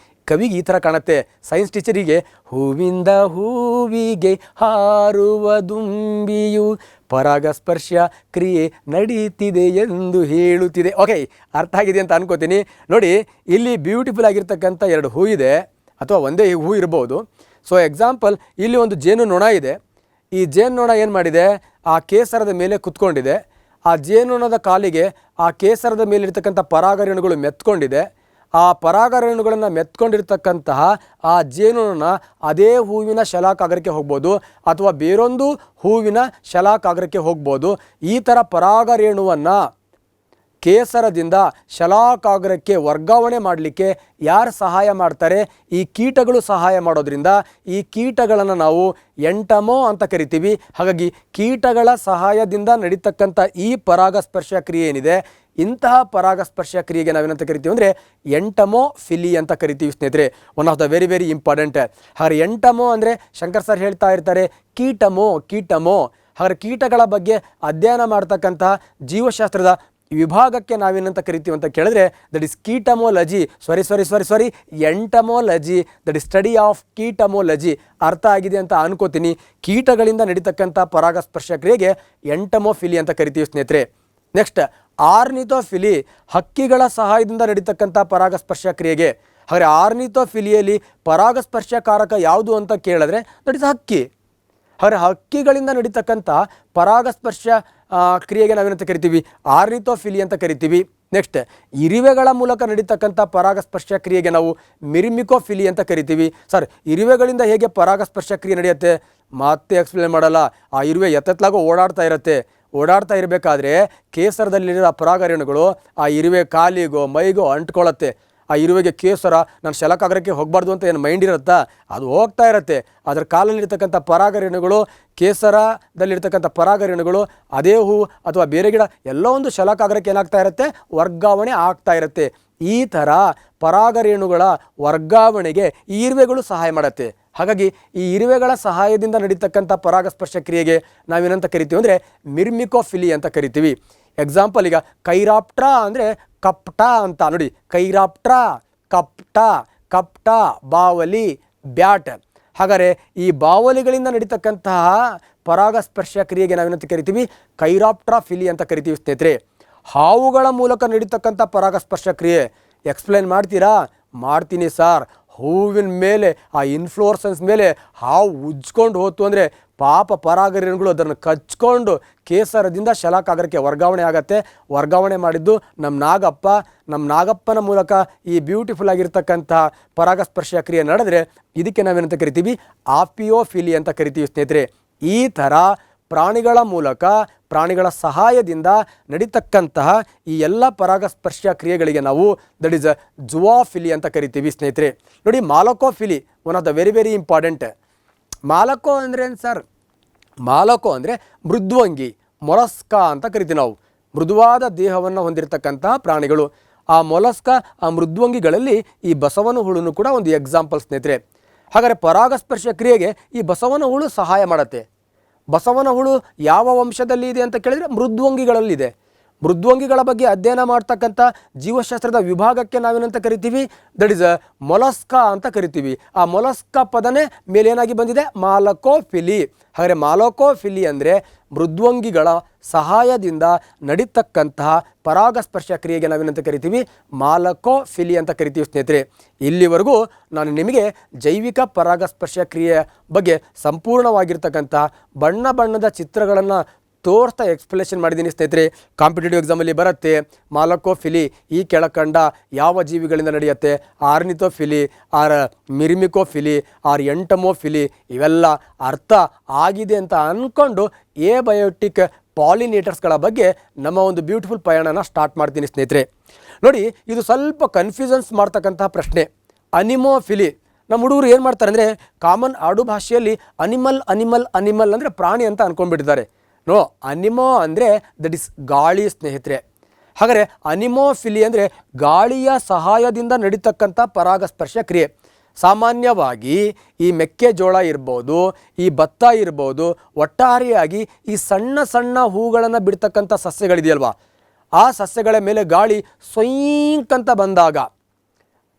ಕವಿಗೆ ಈ ಥರ ಕಾಣುತ್ತೆ. ಸೈನ್ಸ್ ಟೀಚರಿಗೆ ಹೂವಿಂದ ಹೂವಿಗೆ ಹಾರುವ ದುಂಬಿಯು ಪರಾಗಸ್ಪರ್ಶ ಕ್ರಿಯೆ ನಡೀತಿದೆ ಎಂದು ಹೇಳುತ್ತಿದೆ. ಓಕೆ, ಅರ್ಥ ಆಗಿದೆ ಅಂತ ಅನ್ಕೋತೀನಿ. ನೋಡಿ, ಇಲ್ಲಿ ಬ್ಯೂಟಿಫುಲ್ ಆಗಿರ್ತಕ್ಕಂಥ ಎರಡು ಹೂ ಇದೆ, ಅಥವಾ ಒಂದೇ ಹೂ ಇರ್ಬೋದು. ಸೊ ಎಕ್ಸಾಂಪಲ್, ಇಲ್ಲಿ ಒಂದು ಜೇನುನೊಣ ಇದೆ. ಈ ಜೇನುನೊಣ ಏನು ಮಾಡಿದೆ, ಆ ಕೇಸರದ ಮೇಲೆ ಕುತ್ಕೊಂಡಿದೆ. ಆ ಜೇನುನೊಣದ ಕಾಲಿಗೆ ಆ ಕೇಸರದ ಮೇಲಿರ್ತಕ್ಕಂಥ ಪರಾಗರೇಣುಗಳು ಮೆತ್ಕೊಂಡಿದೆ. ಆ ಪರಾಗರೇಣುಗಳನ್ನು ಮೆತ್ಕೊಂಡಿರ್ತಕ್ಕಂತಹ ಆ ಜೇನುನೊಣ ಅದೇ ಹೂವಿನ ಶಲಾಕಾಗ್ರಕ್ಕೆ ಹೋಗ್ಬೋದು ಅಥವಾ ಬೇರೊಂದು ಹೂವಿನ ಶಲಾಕಾಗ್ರಕ್ಕೆ ಹೋಗ್ಬೋದು. ಈ ಥರ ಪರಾಗರೇಣುವನ್ನು ಕೇಸರದಿಂದ ಶಲಾಕಾಗ್ರಕ್ಕೆ ವರ್ಗಾವಣೆ ಮಾಡಲಿಕ್ಕೆ ಯಾರು ಸಹಾಯ ಮಾಡ್ತಾರೆ? ಈ ಕೀಟಗಳು ಸಹಾಯ ಮಾಡೋದ್ರಿಂದ ಈ ಕೀಟಗಳನ್ನು ನಾವು ಎಂಟಮೋ ಅಂತ ಕರಿತೀವಿ. ಹಾಗಾಗಿ ಕೀಟಗಳ ಸಹಾಯದಿಂದ ನಡೀತಕ್ಕಂಥ ಈ ಪರಾಗಸ್ಪರ್ಶ ಕ್ರಿಯೆ ಏನಿದೆ, ಇಂತಹ ಪರಾಗಸ್ಪರ್ಶ ಕ್ರಿಯೆಗೆ ನಾವೇನಂತ ಕರಿತೀವಿ ಅಂದರೆ ಎಂಟಮೋಫಿಲಿ ಅಂತ ಕರಿತೀವಿ ಸ್ನೇಹಿತರೆ. One of the very very important. ಹಾಗೆ ಎಂಟಮೋ ಅಂದರೆ ಶಂಕರ್ ಸರ್ ಹೇಳ್ತಾ ಇರ್ತಾರೆ ಕೀಟಮೋ. ಹಾಗೆ ಕೀಟಗಳ ಬಗ್ಗೆ ಅಧ್ಯಯನ ಮಾಡ್ತಕ್ಕಂತಹ ಜೀವಶಾಸ್ತ್ರದ ವಿಭಾಗಕ್ಕೆ ನಾವೇನಂತ ಕರಿತೀವಿ ಅಂತ ಕೇಳಿದ್ರೆ ದಟ್ ಇಸ್ ಕೀಟಮೋಲಜಿ. Sorry entomology, that is study of ಕೀಟಮೋಲಜಿ. ಅರ್ಥ ಆಗಿದೆ ಅಂತ ಅನ್ಕೋತೀನಿ. ಕೀಟಗಳಿಂದ ನಡೀತಕ್ಕಂಥ ಪರಾಗಸ್ಪರ್ಶ ಕ್ರಿಯೆಗೆ ಎಂಟಮೋಫಿಲಿ ಅಂತ ಕರಿತೀವಿ ಸ್ನೇಹಿತರೆ. ನೆಕ್ಸ್ಟ್ ಆರ್ನಿಥೋಫಿಲಿ, ಹಕ್ಕಿಗಳ ಸಹಾಯದಿಂದ ನಡೀತಕ್ಕಂಥ ಪರಾಗಸ್ಪರ್ಶ ಕ್ರಿಯೆಗೆ. ಹಾಗೆ ಆರ್ನಿಥೋಫಿಲಿಯಲ್ಲಿ ಪರಾಗಸ್ಪರ್ಶಕಾರಕ ಯಾವುದು ಅಂತ ಕೇಳಿದ್ರೆ ದಟ್ ಇಸ್ ಹಕ್ಕಿ. ಹಾಗೆ ಹಕ್ಕಿಗಳಿಂದ ನಡೀತಕ್ಕಂಥ ಪರಾಗಸ್ಪರ್ಶ ಕ್ರಿಯೆಗೆ ನಾವೇನಂತ ಕರಿತೀವಿ? ಆರ್ನಿಥೋಫಿಲಿ ಅಂತ ಕರಿತೀವಿ. ನೆಕ್ಸ್ಟ್ ಇರುವೆಗಳ ಮೂಲಕ ನಡೀತಕ್ಕಂಥ ಪರಾಗಸ್ಪರ್ಶ ಕ್ರಿಯೆಗೆ ನಾವು ಮಿರ್ಮಿಕೋಫಿಲಿ ಅಂತ ಕರಿತೀವಿ. ಸರ್, ಇರುವೆಗಳಿಂದ ಹೇಗೆ ಪರಾಗಸ್ಪರ್ಶ ಕ್ರಿಯೆ ನಡೆಯುತ್ತೆ? ಮತ್ತೆ ಎಕ್ಸ್ಪ್ಲೇನ್ ಮಾಡಲ್ಲ. ಆ ಇರುವೆ ಎತ್ತಲಾಗೋ ಓಡಾಡ್ತಾ ಇರಬೇಕಾದ್ರೆ ಕೇಸರದಲ್ಲಿರೋ ಪರಾಗರೇಣುಗಳು ಆ ಇರುವೆ ಕಾಲಿಗೋ ಮೈಗೋ ಅಂಟ್ಕೊಳ್ಳುತ್ತೆ. ಆ ಇರುವೆಗೆ ಕೇಸರ ನಾನು ಶಲಾಕಾಗ್ರಕ್ಕೆ ಹೋಗಬಾರ್ದು ಅಂತ ಏನು ಮೈಂಡ್ ಇರುತ್ತಾ? ಅದು ಹೋಗ್ತಾ ಇರುತ್ತೆ. ಅದರ ಕಾಲಲ್ಲಿರ್ತಕ್ಕಂಥ ಪರಾಗರೇಣುಗಳು, ಕೇಸರದಲ್ಲಿರ್ತಕ್ಕಂಥ ಪರಾಗರೇಣುಗಳು ಅದೇ ಹೂವು ಅಥವಾ ಬೇರೆ ಗಿಡ ಎಲ್ಲ ಒಂದು ಶಲಾಕಾಗ್ರಕ್ಕೆ ಏನಾಗ್ತಾ ಇರುತ್ತೆ? ವರ್ಗಾವಣೆ ಆಗ್ತಾ ಇರುತ್ತೆ. ಈ ಥರ ಪರಾಗರೇಣುಗಳ ವರ್ಗಾವಣೆಗೆ ಈ ಇರುವೆಗಳು ಸಹಾಯ ಮಾಡುತ್ತೆ. ಹಾಗಾಗಿ ಈ ಇರುವೆಗಳ ಸಹಾಯದಿಂದ ನಡೀತಕ್ಕಂಥ ಪರಾಗಸ್ಪರ್ಶ ಕ್ರಿಯೆಗೆ ನಾವೇನಂತ ಕರಿತೀವಿ ಅಂದರೆ ಮಿರ್ಮಿಕೋಫಿಲಿ ಅಂತ ಕರಿತೀವಿ. ಎಕ್ಸಾಂಪಲ್, ಈಗ ಕೈರಾಪ್ಟ್ರಾ ಅಂದರೆ ಕಪ್ಟ ಅಂತ ನೋಡಿ. ಕೈರಾಪ್ಟ್ರಾ, ಕಪ್ಟ, ಬಾವಲಿ, ಬ್ಯಾಟ್. ಹಾಗಾದರೆ ಈ ಬಾವಲಿಗಳಿಂದ ನಡೀತಕ್ಕಂತಹ ಪರಾಗಸ್ಪರ್ಶ ಕ್ರಿಯೆಗೆ ನಾವೇನಂತ ಕರಿತೀವಿ? ಕೈರಾಪ್ಟ್ರಾಫಿಲಿ ಅಂತ ಕರಿತೀವಿ ಸ್ನೇಹಿತರೆ. ಹಾವುಗಳ ಮೂಲಕ ನಡೀತಕ್ಕಂಥ ಪರಾಗಸ್ಪರ್ಶ ಕ್ರಿಯೆ ಎಕ್ಸ್ಪ್ಲೈನ್ ಮಾಡ್ತೀರಾ? ಮಾಡ್ತೀನಿ ಸರ್. ಹೂವಿನ ಮೇಲೆ ಆ ಇನ್ಫ್ಲೋರೆಸೆನ್ಸ್ ಮೇಲೆ ಹಾವು ಉಜ್ಕೊಂಡು ಹೋತು ಅಂದರೆ ಪಾಪ ಪರಾಗರೇಣುಗಳು ಅದನ್ನು ಕಚ್ಕೊಂಡು ಕೇಸರದಿಂದ ಶಲಾಕಾಗ್ರಕ್ಕೆ ವರ್ಗಾವಣೆ ಆಗತ್ತೆ. ವರ್ಗಾವಣೆ ಮಾಡಿದ್ದು ನಮ್ಮ ನಾಗಪ್ಪನ ಮೂಲಕ ಈ ಬ್ಯೂಟಿಫುಲ್ ಆಗಿರ್ತಕ್ಕಂಥ ಪರಾಗಸ್ಪರ್ಶ ಕ್ರಿಯೆ ನಡೆದ್ರೆ ಇದಕ್ಕೆ ನಾವೇನಂತ ಕರಿತೀವಿ? ಆಪಿಯೋಫಿಲಿ ಅಂತ ಕರಿತೀವಿ ಸ್ನೇಹಿತರೆ. ಈ ಥರ ಪ್ರಾಣಿಗಳ ಮೂಲಕ, ಪ್ರಾಣಿಗಳ ಸಹಾಯದಿಂದ ನಡೀತಕ್ಕಂತಹ ಈ ಎಲ್ಲ ಪರಾಗಸ್ಪರ್ಶ ಕ್ರಿಯೆಗಳಿಗೆ ನಾವು ದಟ್ ಈಸ್ ಜುವಾಫಿಲಿ ಅಂತ ಕರಿತೀವಿ ಸ್ನೇಹಿತರೆ. ನೋಡಿ, malacophily one of the very very important. ಮಾಲಕೋ ಅಂದರೆ ಏನು ಸರ್? ಮಾಲಕೋ ಅಂದರೆ ಮೃದ್ವಂಗಿ, ಮೊಲಸ್ಕಾ ಅಂತ ಕರಿತೀವಿ ನಾವು. ಮೃದುವಾದ ದೇಹವನ್ನು ಹೊಂದಿರತಕ್ಕಂತಹ ಪ್ರಾಣಿಗಳು. ಆ ಮೊಲಸ್ಕಾ, ಆ ಮೃದ್ವಂಗಿಗಳಲ್ಲಿ ಈ ಬಸವನ ಹುಳುನು ಕೂಡ ಒಂದು ಎಕ್ಸಾಂಪಲ್ ಸ್ನೇಹಿತರೆ. ಹಾಗಾದರೆ ಪರಾಗಸ್ಪರ್ಶ ಕ್ರಿಯೆಗೆ ಈ ಬಸವನ ಹುಳು ಸಹಾಯ ಮಾಡುತ್ತೆ. ಬಸವನ ಹುಳು ಯಾವ ವಂಶದಲ್ಲಿ ಇದೆ ಅಂತ ಕೇಳಿದರೆ ಮೃದ್ವಂಗಿಗಳಲ್ಲಿದೆ. ಮೃದ್ವಂಗಿಗಳ ಬಗ್ಗೆ ಅಧ್ಯಯನ ಮಾಡ್ತಕ್ಕಂಥ ಜೀವಶಾಸ್ತ್ರದ ವಿಭಾಗಕ್ಕೆ ನಾವೇನಂತ ಕರಿತೀವಿ? ದಟ್ ಈಸ್ ಮೊಲಸ್ಕಾ ಅಂತ ಕರಿತೀವಿ. ಆ ಮೊಲಸ್ಕಾ ಪದನೇ ಮೇಲೇನಾಗಿ ಬಂದಿದೆ? ಮಾಲಕೋಫಿಲಿ. ಹಾಗೆ ಮಾಲಕೋಫಿಲಿ ಅಂದರೆ ಮೃದ್ವಂಗಿಗಳ ಸಹಾಯದಿಂದ ನಡೀತಕ್ಕಂತಹ ಪರಾಗಸ್ಪರ್ಶ ಕ್ರಿಯೆಗೆ ನಾವೇನಂತ ಕರಿತೀವಿ? ಮಾಲಕೋಫಿಲಿ ಅಂತ ಕರಿತೀವಿ ಸ್ನೇಹಿತರೆ. ಇಲ್ಲಿವರೆಗೂ ನಾನು ನಿಮಗೆ ಜೈವಿಕ ಪರಾಗಸ್ಪರ್ಶ ಕ್ರಿಯೆಯ ಬಗ್ಗೆ ಸಂಪೂರ್ಣವಾಗಿರ್ತಕ್ಕಂಥ ಬಣ್ಣದ ಚಿತ್ರಗಳನ್ನು ತೋರಿಸ್ತಾ ಎಕ್ಸ್ಪ್ಲೇಷನ್ ಮಾಡಿದ್ದೀನಿ ಸ್ನೇಹಿತರೆ. ಕಾಂಪಿಟೇಟಿವ್ ಎಕ್ಸಾಮಲ್ಲಿ ಬರುತ್ತೆ ಮಾಲಕೋಫಿಲಿ ಈ ಕೆಳಕಂಡ ಯಾವ ಜೀವಿಗಳಿಂದ ನಡೆಯುತ್ತೆ? ಆರ್ನಿಥೋಫಿಲಿ, ಆರ್ ಮಿರ್ಮಿಕೋಫಿಲಿ, ಆರ್ ಎಂಟಮೋಫಿಲಿ. ಇವೆಲ್ಲ ಅರ್ಥ ಆಗಿದೆ ಅಂತ ಅಂದ್ಕೊಂಡು ಏಬಯೋಟಿಕ್ ಪಾಲಿನೇಟರ್ಸ್ಗಳ ಬಗ್ಗೆ ನಮ್ಮ ಒಂದು ಬ್ಯೂಟಿಫುಲ್ ಪಯಣನ ಸ್ಟಾರ್ಟ್ ಮಾಡ್ತೀನಿ ಸ್ನೇಹಿತರೆ. ನೋಡಿ, ಇದು ಸ್ವಲ್ಪ ಕನ್ಫ್ಯೂಷನ್ಸ್ ಮಾಡ್ತಕ್ಕಂತಹ ಪ್ರಶ್ನೆ. ಅನಿಮೋಫಿಲಿ ನಮ್ಮ ಹುಡುಗರು ಏನು ಮಾಡ್ತಾರೆ ಅಂದರೆ ಕಾಮನ್ ಆಡು ಭಾಷೆಯಲ್ಲಿ ಅನಿಮಲ್ ಅಂದರೆ ಪ್ರಾಣಿ ಅಂತ ಅಂದ್ಕೊಂಡ್ಬಿಟ್ಟಿದ್ದಾರೆ. ನೋ, ಅನಿಮೋ ಅಂದರೆ ದಟ್ ಇಸ್ ಗಾಳಿ ಸ್ನೇಹಿತರೆ. ಹಾಗಾದರೆ ಅನಿಮೋಫಿಲಿ ಅಂದರೆ ಗಾಳಿಯ ಸಹಾಯದಿಂದ ನಡೀತಕ್ಕಂಥ ಪರಾಗಸ್ಪರ್ಶ ಕ್ರಿಯೆ. ಸಾಮಾನ್ಯವಾಗಿ ಈ ಮೆಕ್ಕೆಜೋಳ ಇರ್ಬೋದು, ಈ ಭತ್ತ ಇರ್ಬೋದು, ಒಟ್ಟಾರೆಯಾಗಿ ಈ ಸಣ್ಣ ಸಣ್ಣ ಹೂಗಳನ್ನು ಬಿಡ್ತಕ್ಕಂಥ ಸಸ್ಯಗಳಿದೆಯಲ್ವಾ, ಆ ಸಸ್ಯಗಳ ಮೇಲೆ ಗಾಳಿ ಸ್ವಯಿಂಕಂತ ಬಂದಾಗ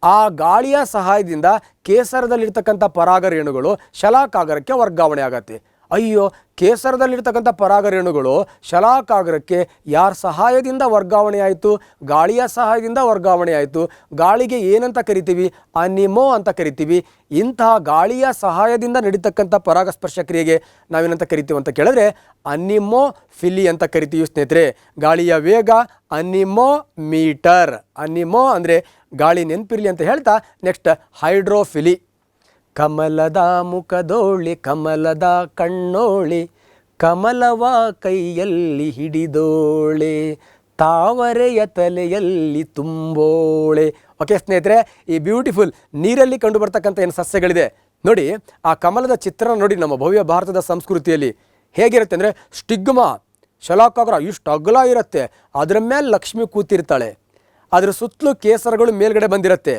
ಆ ಗಾಳಿಯ ಸಹಾಯದಿಂದ ಕೇಸರದಲ್ಲಿರ್ತಕ್ಕಂಥ ಪರಾಗರೇಣುಗಳು ಶಲಾಕಾಗರಕ್ಕೆ ವರ್ಗಾವಣೆ ಆಗತ್ತೆ. ಅಯ್ಯೋ, ಕೇಸರದಲ್ಲಿರ್ತಕ್ಕಂಥ ಪರಾಗರೇಣುಗಳು ಶಲಾಕಾಗ್ರಕ್ಕೆ ಯಾರ ಸಹಾಯದಿಂದ ವರ್ಗಾವಣೆ ಆಯಿತು? ಗಾಳಿಯ ಸಹಾಯದಿಂದ ವರ್ಗಾವಣೆ ಆಯಿತು. ಗಾಳಿಗೆ ಏನಂತ ಕರಿತೀವಿ? ಅನಿಮೋ ಅಂತ ಕರಿತೀವಿ. ಇಂತಹ ಗಾಳಿಯ ಸಹಾಯದಿಂದ ನಡೀತಕ್ಕಂಥ ಪರಾಗಸ್ಪರ್ಶ ಕ್ರಿಯೆಗೆ ನಾವೇನಂತ ಕರಿತೀವಿ ಅಂತ ಕೇಳಿದ್ರೆ ಅನಿಮೋ ಫಿಲಿ ಅಂತ ಕರಿತೀವಿ ಸ್ನೇಹಿತರೆ. ಗಾಳಿಯ ವೇಗ ಅನಿಮೋ ಮೀಟರ್. ಅನಿಮೋ ಅಂದರೆ ಗಾಳಿ ನೆನಪಿರಲಿ ಅಂತ ಹೇಳ್ತಾ ನೆಕ್ಸ್ಟ್ ಹೈಡ್ರೋಫಿಲಿ. ಕಮಲದ ಮುಖದೋಳಿ ಕಮಲದ ಕಣ್ಣೋಳಿ ಕಮಲವ ಕೈಯಲ್ಲಿ ಹಿಡಿದೋಳೆ ತಾವರೆಯ ತಲೆಯಲ್ಲಿ ತುಂಬೋಳೆ. ಓಕೆ ಸ್ನೇಹಿತರೆ, ಈ ಬ್ಯೂಟಿಫುಲ್ ನೀರಲ್ಲಿ ಕಂಡು ಬರ್ತಕ್ಕಂಥ ಏನು ಸಸ್ಯಗಳಿದೆ ನೋಡಿ, ಆ ಕಮಲದ ಚಿತ್ರಣ ನೋಡಿ ನಮ್ಮ ಭವ್ಯ ಭಾರತದ ಸಂಸ್ಕೃತಿಯಲ್ಲಿ ಹೇಗಿರುತ್ತೆ ಅಂದರೆ ಸ್ಟಿಗ್ಮಾ ಶಲಾಕಾಗ್ರ ಇಷ್ಟು ಅಗಲ ಇರುತ್ತೆ, ಅದರ ಮೇಲೆ ಲಕ್ಷ್ಮಿ ಕೂತಿರ್ತಾಳೆ, ಅದರ ಸುತ್ತಲೂ ಕೇಸರಗಳು ಮೇಲ್ಗಡೆ ಬಂದಿರುತ್ತೆ.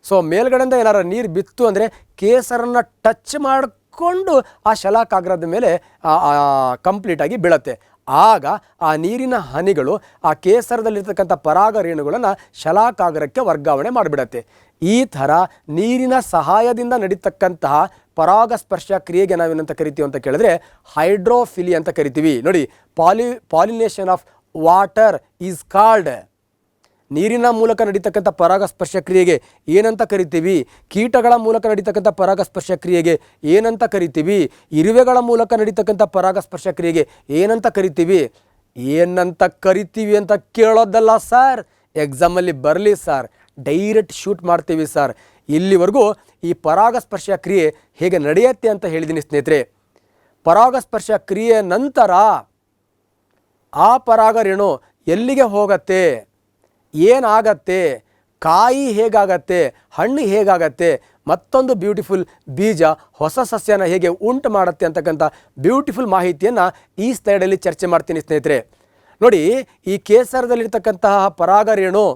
ಸೊ ಮೇಲ್ಗಡೆಯಿಂದ ಏನಾರ ನೀರು ಬಿತ್ತು ಅಂದರೆ ಕೇಸರನ್ನು ಟಚ್ ಮಾಡಿಕೊಂಡು ಆ ಶಲಾಕಾಗ್ರದ ಮೇಲೆ ಕಂಪ್ಲೀಟಾಗಿ ಬೀಳುತ್ತೆ. ಆಗ ಆ ನೀರಿನ ಹನಿಗಳು ಆ ಕೇಸರದಲ್ಲಿರ್ತಕ್ಕಂಥ ಪರಾಗ ರೇಣುಗಳನ್ನು ಶಲಾಕಾಗ್ರಕ್ಕೆ ವರ್ಗಾವಣೆ ಮಾಡಿಬಿಡತ್ತೆ. ಈ ಥರ ನೀರಿನ ಸಹಾಯದಿಂದ ನಡೀತಕ್ಕಂತಹ ಪರಾಗಸ್ಪರ್ಶ ಕ್ರಿಯೆಗೆ ನಾವೇನಂತ ಕರಿತೀವಿ ಅಂತ ಕೇಳಿದ್ರೆ ಹೈಡ್ರೋಫಿಲಿ ಅಂತ ಕರಿತೀವಿ. ನೋಡಿ, pollination of water is called. ನೀರಿನ ಮೂಲಕ ನಡೀತಕ್ಕಂಥ ಪರಾಗಸ್ಪರ್ಶ ಕ್ರಿಯೆಗೆ ಏನಂತ ಕರಿತೀವಿ? ಕೀಟಗಳ ಮೂಲಕ ನಡೀತಕ್ಕಂಥ ಪರಾಗಸ್ಪರ್ಶ ಕ್ರಿಯೆಗೆ ಏನಂತ ಕರಿತೀವಿ? ಇರುವೆಗಳ ಮೂಲಕ ನಡೀತಕ್ಕಂಥ ಪರಾಗಸ್ಪರ್ಶ ಕ್ರಿಯೆಗೆ ಏನಂತ ಕರಿತೀವಿ? ಏನಂತ ಕರಿತೀವಿ ಅಂತ ಕೇಳೋದಲ್ಲ ಸರ್, ಎಕ್ಸಾಮಲ್ಲಿ ಬರಲಿ ಸರ್, ಡೈರೆಕ್ಟ್ ಶೂಟ್ ಮಾಡ್ತೀವಿ ಸರ್. ಇಲ್ಲಿವರೆಗೂ ಈ ಪರಾಗಸ್ಪರ್ಶ ಕ್ರಿಯೆ ಹೇಗೆ ನಡೆಯುತ್ತೆ ಅಂತ ಹೇಳಿದ್ದೀನಿ ಸ್ನೇಹಿತರೆ. ಪರಾಗಸ್ಪರ್ಶ ಕ್ರಿಯೆ ನಂತರ ಆ ಪರಾಗರೇಣು ಎಲ್ಲಿಗೆ ಹೋಗತ್ತೆ, ಏನಾಗತ್ತೆ, ಕಾಯಿ ಹೇಗಾಗತ್ತೆ, ಹಣ್ಣು ಹೇಗಾಗತ್ತೆ, ಮತ್ತೊಂದು ಬ್ಯೂಟಿಫುಲ್ ಬೀಜ ಹೊಸ ಸಸ್ಯನ ಹೇಗೆ ಉಂಟು ಮಾಡುತ್ತೆ ಅಂತಕ್ಕಂಥ ಬ್ಯೂಟಿಫುಲ್ ಮಾಹಿತಿಯನ್ನು ಈ ಸ್ಲೈಡಲ್ಲಿ ಚರ್ಚೆ ಮಾಡ್ತೀನಿ ಸ್ನೇಹಿತರೆ. ನೋಡಿ, ಈ ಕೇಸರದಲ್ಲಿರ್ತಕ್ಕಂತಹ ಪರಾಗರೇಣು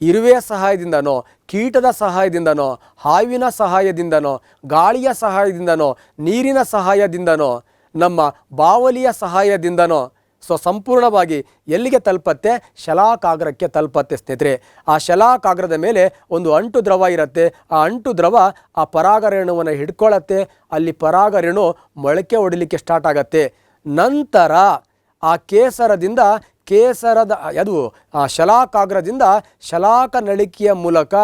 ಇರುವೆಯ ಸಹಾಯದಿಂದನೋ, ಕೀಟದ ಸಹಾಯದಿಂದನೋ, ಹಾವಿನ ಸಹಾಯದಿಂದನೋ, ಗಾಳಿಯ ಸಹಾಯದಿಂದನೋ, ನೀರಿನ ಸಹಾಯದಿಂದನೋ, ನಮ್ಮ ಬಾವಲಿಯ ಸಹಾಯದಿಂದನೋ ಸಂಪೂರ್ಣವಾಗಿ ಎಲ್ಲಿಗೆ ತಲುಪತ್ತೆ? ಶಲಾಕಾಗ್ರಕ್ಕೆ ತಲುಪತ್ತೆ ಸ್ನೇಹಿತರೆ. ಆ ಶಲಾಕಾಗ್ರದ ಮೇಲೆ ಒಂದು ಅಂಟು ದ್ರವ ಇರುತ್ತೆ. ಆ ಅಂಟು ದ್ರವ ಆ ಪರಾಗರೇಣುವನ್ನು ಹಿಡ್ಕೊಳ್ಳತ್ತೆ. ಅಲ್ಲಿ ಪರಾಗರೇಣು ಮೊಳಕೆ ಹೊಡಿಲಿಕ್ಕೆ ಸ್ಟಾರ್ಟ್ ಆಗತ್ತೆ. ನಂತರ ಆ ಕೇಸರದ ಅದು ಆ ಶಲಾಕಾಗ್ರದಿಂದ ಶಲಾಕ ನಳಿಕೆಯ ಮೂಲಕ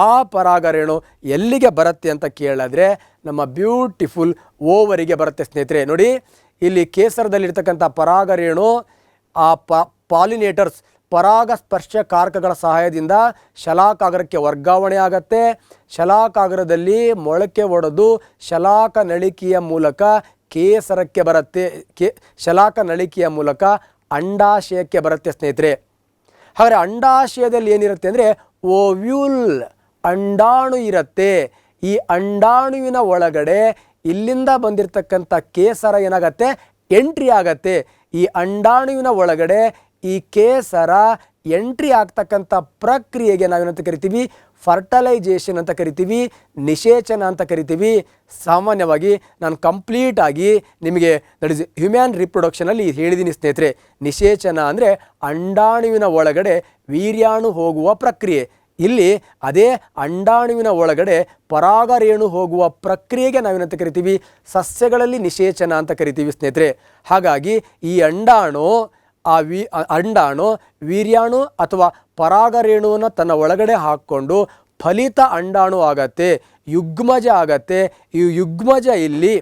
ಆ ಪರಾಗರೇಣು ಎಲ್ಲಿಗೆ ಬರುತ್ತೆ ಅಂತ ಕೇಳಿದ್ರೆ ನಮ್ಮ ಬ್ಯೂಟಿಫುಲ್ ಓವರಿಗೆ ಬರುತ್ತೆ ಸ್ನೇಹಿತರೆ. ನೋಡಿ, ಇಲ್ಲಿ ಕೇಸರದಲ್ಲಿರ್ತಕ್ಕಂಥ ಪರಾಗರೇಣು ಆ ಪಾಲಿನೇಟರ್ಸ್ ಪರಾಗಸ್ಪರ್ಶಕಾರಕಗಳ ಸಹಾಯದಿಂದ ಶಲಾಕಾಗ್ರಕ್ಕೆ ವರ್ಗಾವಣೆ ಆಗತ್ತೆ. ಶಲಾಕಾಗ್ರದಲ್ಲಿ ಮೊಳಕೆ ಒಡೆದು ಶಲಾಕ ನಳಿಕೆಯ ಮೂಲಕ ಕೇಸರಕ್ಕೆ ಬರುತ್ತೆ. ಶಲಾಕ ನಳಿಕೆಯ ಮೂಲಕ ಅಂಡಾಶಯಕ್ಕೆ ಬರುತ್ತೆ ಸ್ನೇಹಿತರೆ. ಹಾಗಾದರೆ ಅಂಡಾಶಯದಲ್ಲಿ ಏನಿರುತ್ತೆ ಅಂದರೆ ಓವ್ಯೂಲ್, ಅಂಡಾಣು ಇರುತ್ತೆ. ಈ ಅಂಡಾಣುವಿನ ಒಳಗಡೆ ಇಲ್ಲಿಂದ ಬಂದಿರತಕ್ಕಂಥ ಕೇಸರ ಏನಾಗತ್ತೆ? ಎಂಟ್ರಿ ಆಗತ್ತೆ. ಈ ಅಂಡಾಣುವಿನ ಒಳಗಡೆ ಈ ಕೇಸರ ಎಂಟ್ರಿ ಆಗ್ತಕ್ಕಂಥ ಪ್ರಕ್ರಿಯೆಗೆ ನಾವೇನಂತ ಕರಿತೀವಿ? ಫರ್ಟಲೈಜೇಷನ್ ಅಂತ ಕರಿತೀವಿ, ನಿಷೇಚನ ಅಂತ ಕರಿತೀವಿ. ಸಾಮಾನ್ಯವಾಗಿ ನಾನು ಕಂಪ್ಲೀಟಾಗಿ ನಿಮಗೆ ದಟ್ ಇಸ್ ಹ್ಯೂಮ್ಯಾನ್ ರಿಪ್ರೊಡಕ್ಷನಲ್ಲಿ ಹೇಳಿದ್ದೀನಿ ಸ್ನೇಹಿತರೆ. ನಿಷೇಚನ ಅಂದರೆ ಅಂಡಾಣುವಿನ ಒಳಗಡೆ ವೀರ್ಯಾಣು ಹೋಗುವ ಪ್ರಕ್ರಿಯೆ. ಇಲ್ಲಿ ಅದೇ ಅಂಡಾಣುವಿನ ಒಳಗಡೆ ಪರಾಗರೇಣು ಹೋಗುವ ಪ್ರಕ್ರಿಯೆಗೆ ನಾವೇನಂತ ಕರಿತೀವಿ? ಸಸ್ಯಗಳಲ್ಲಿ ನಿಷೇಚನ ಅಂತ ಕರಿತೀವಿ ಸ್ನೇಹಿತರೆ. ಹಾಗಾಗಿ ಈ ಅಂಡಾಣು ವೀರ್ಯಾಣು ಅಥವಾ ಪರಾಗರೇಣುವನ್ನು ತನ್ನ ಒಳಗಡೆ ಹಾಕ್ಕೊಂಡು ಫಲಿತ ಅಂಡಾಣು ಆಗತ್ತೆ, ಯುಗ್ಮಜ ಆಗತ್ತೆ. ಈ ಯುಗ್ಮಜ ಇಲ್ಲಿ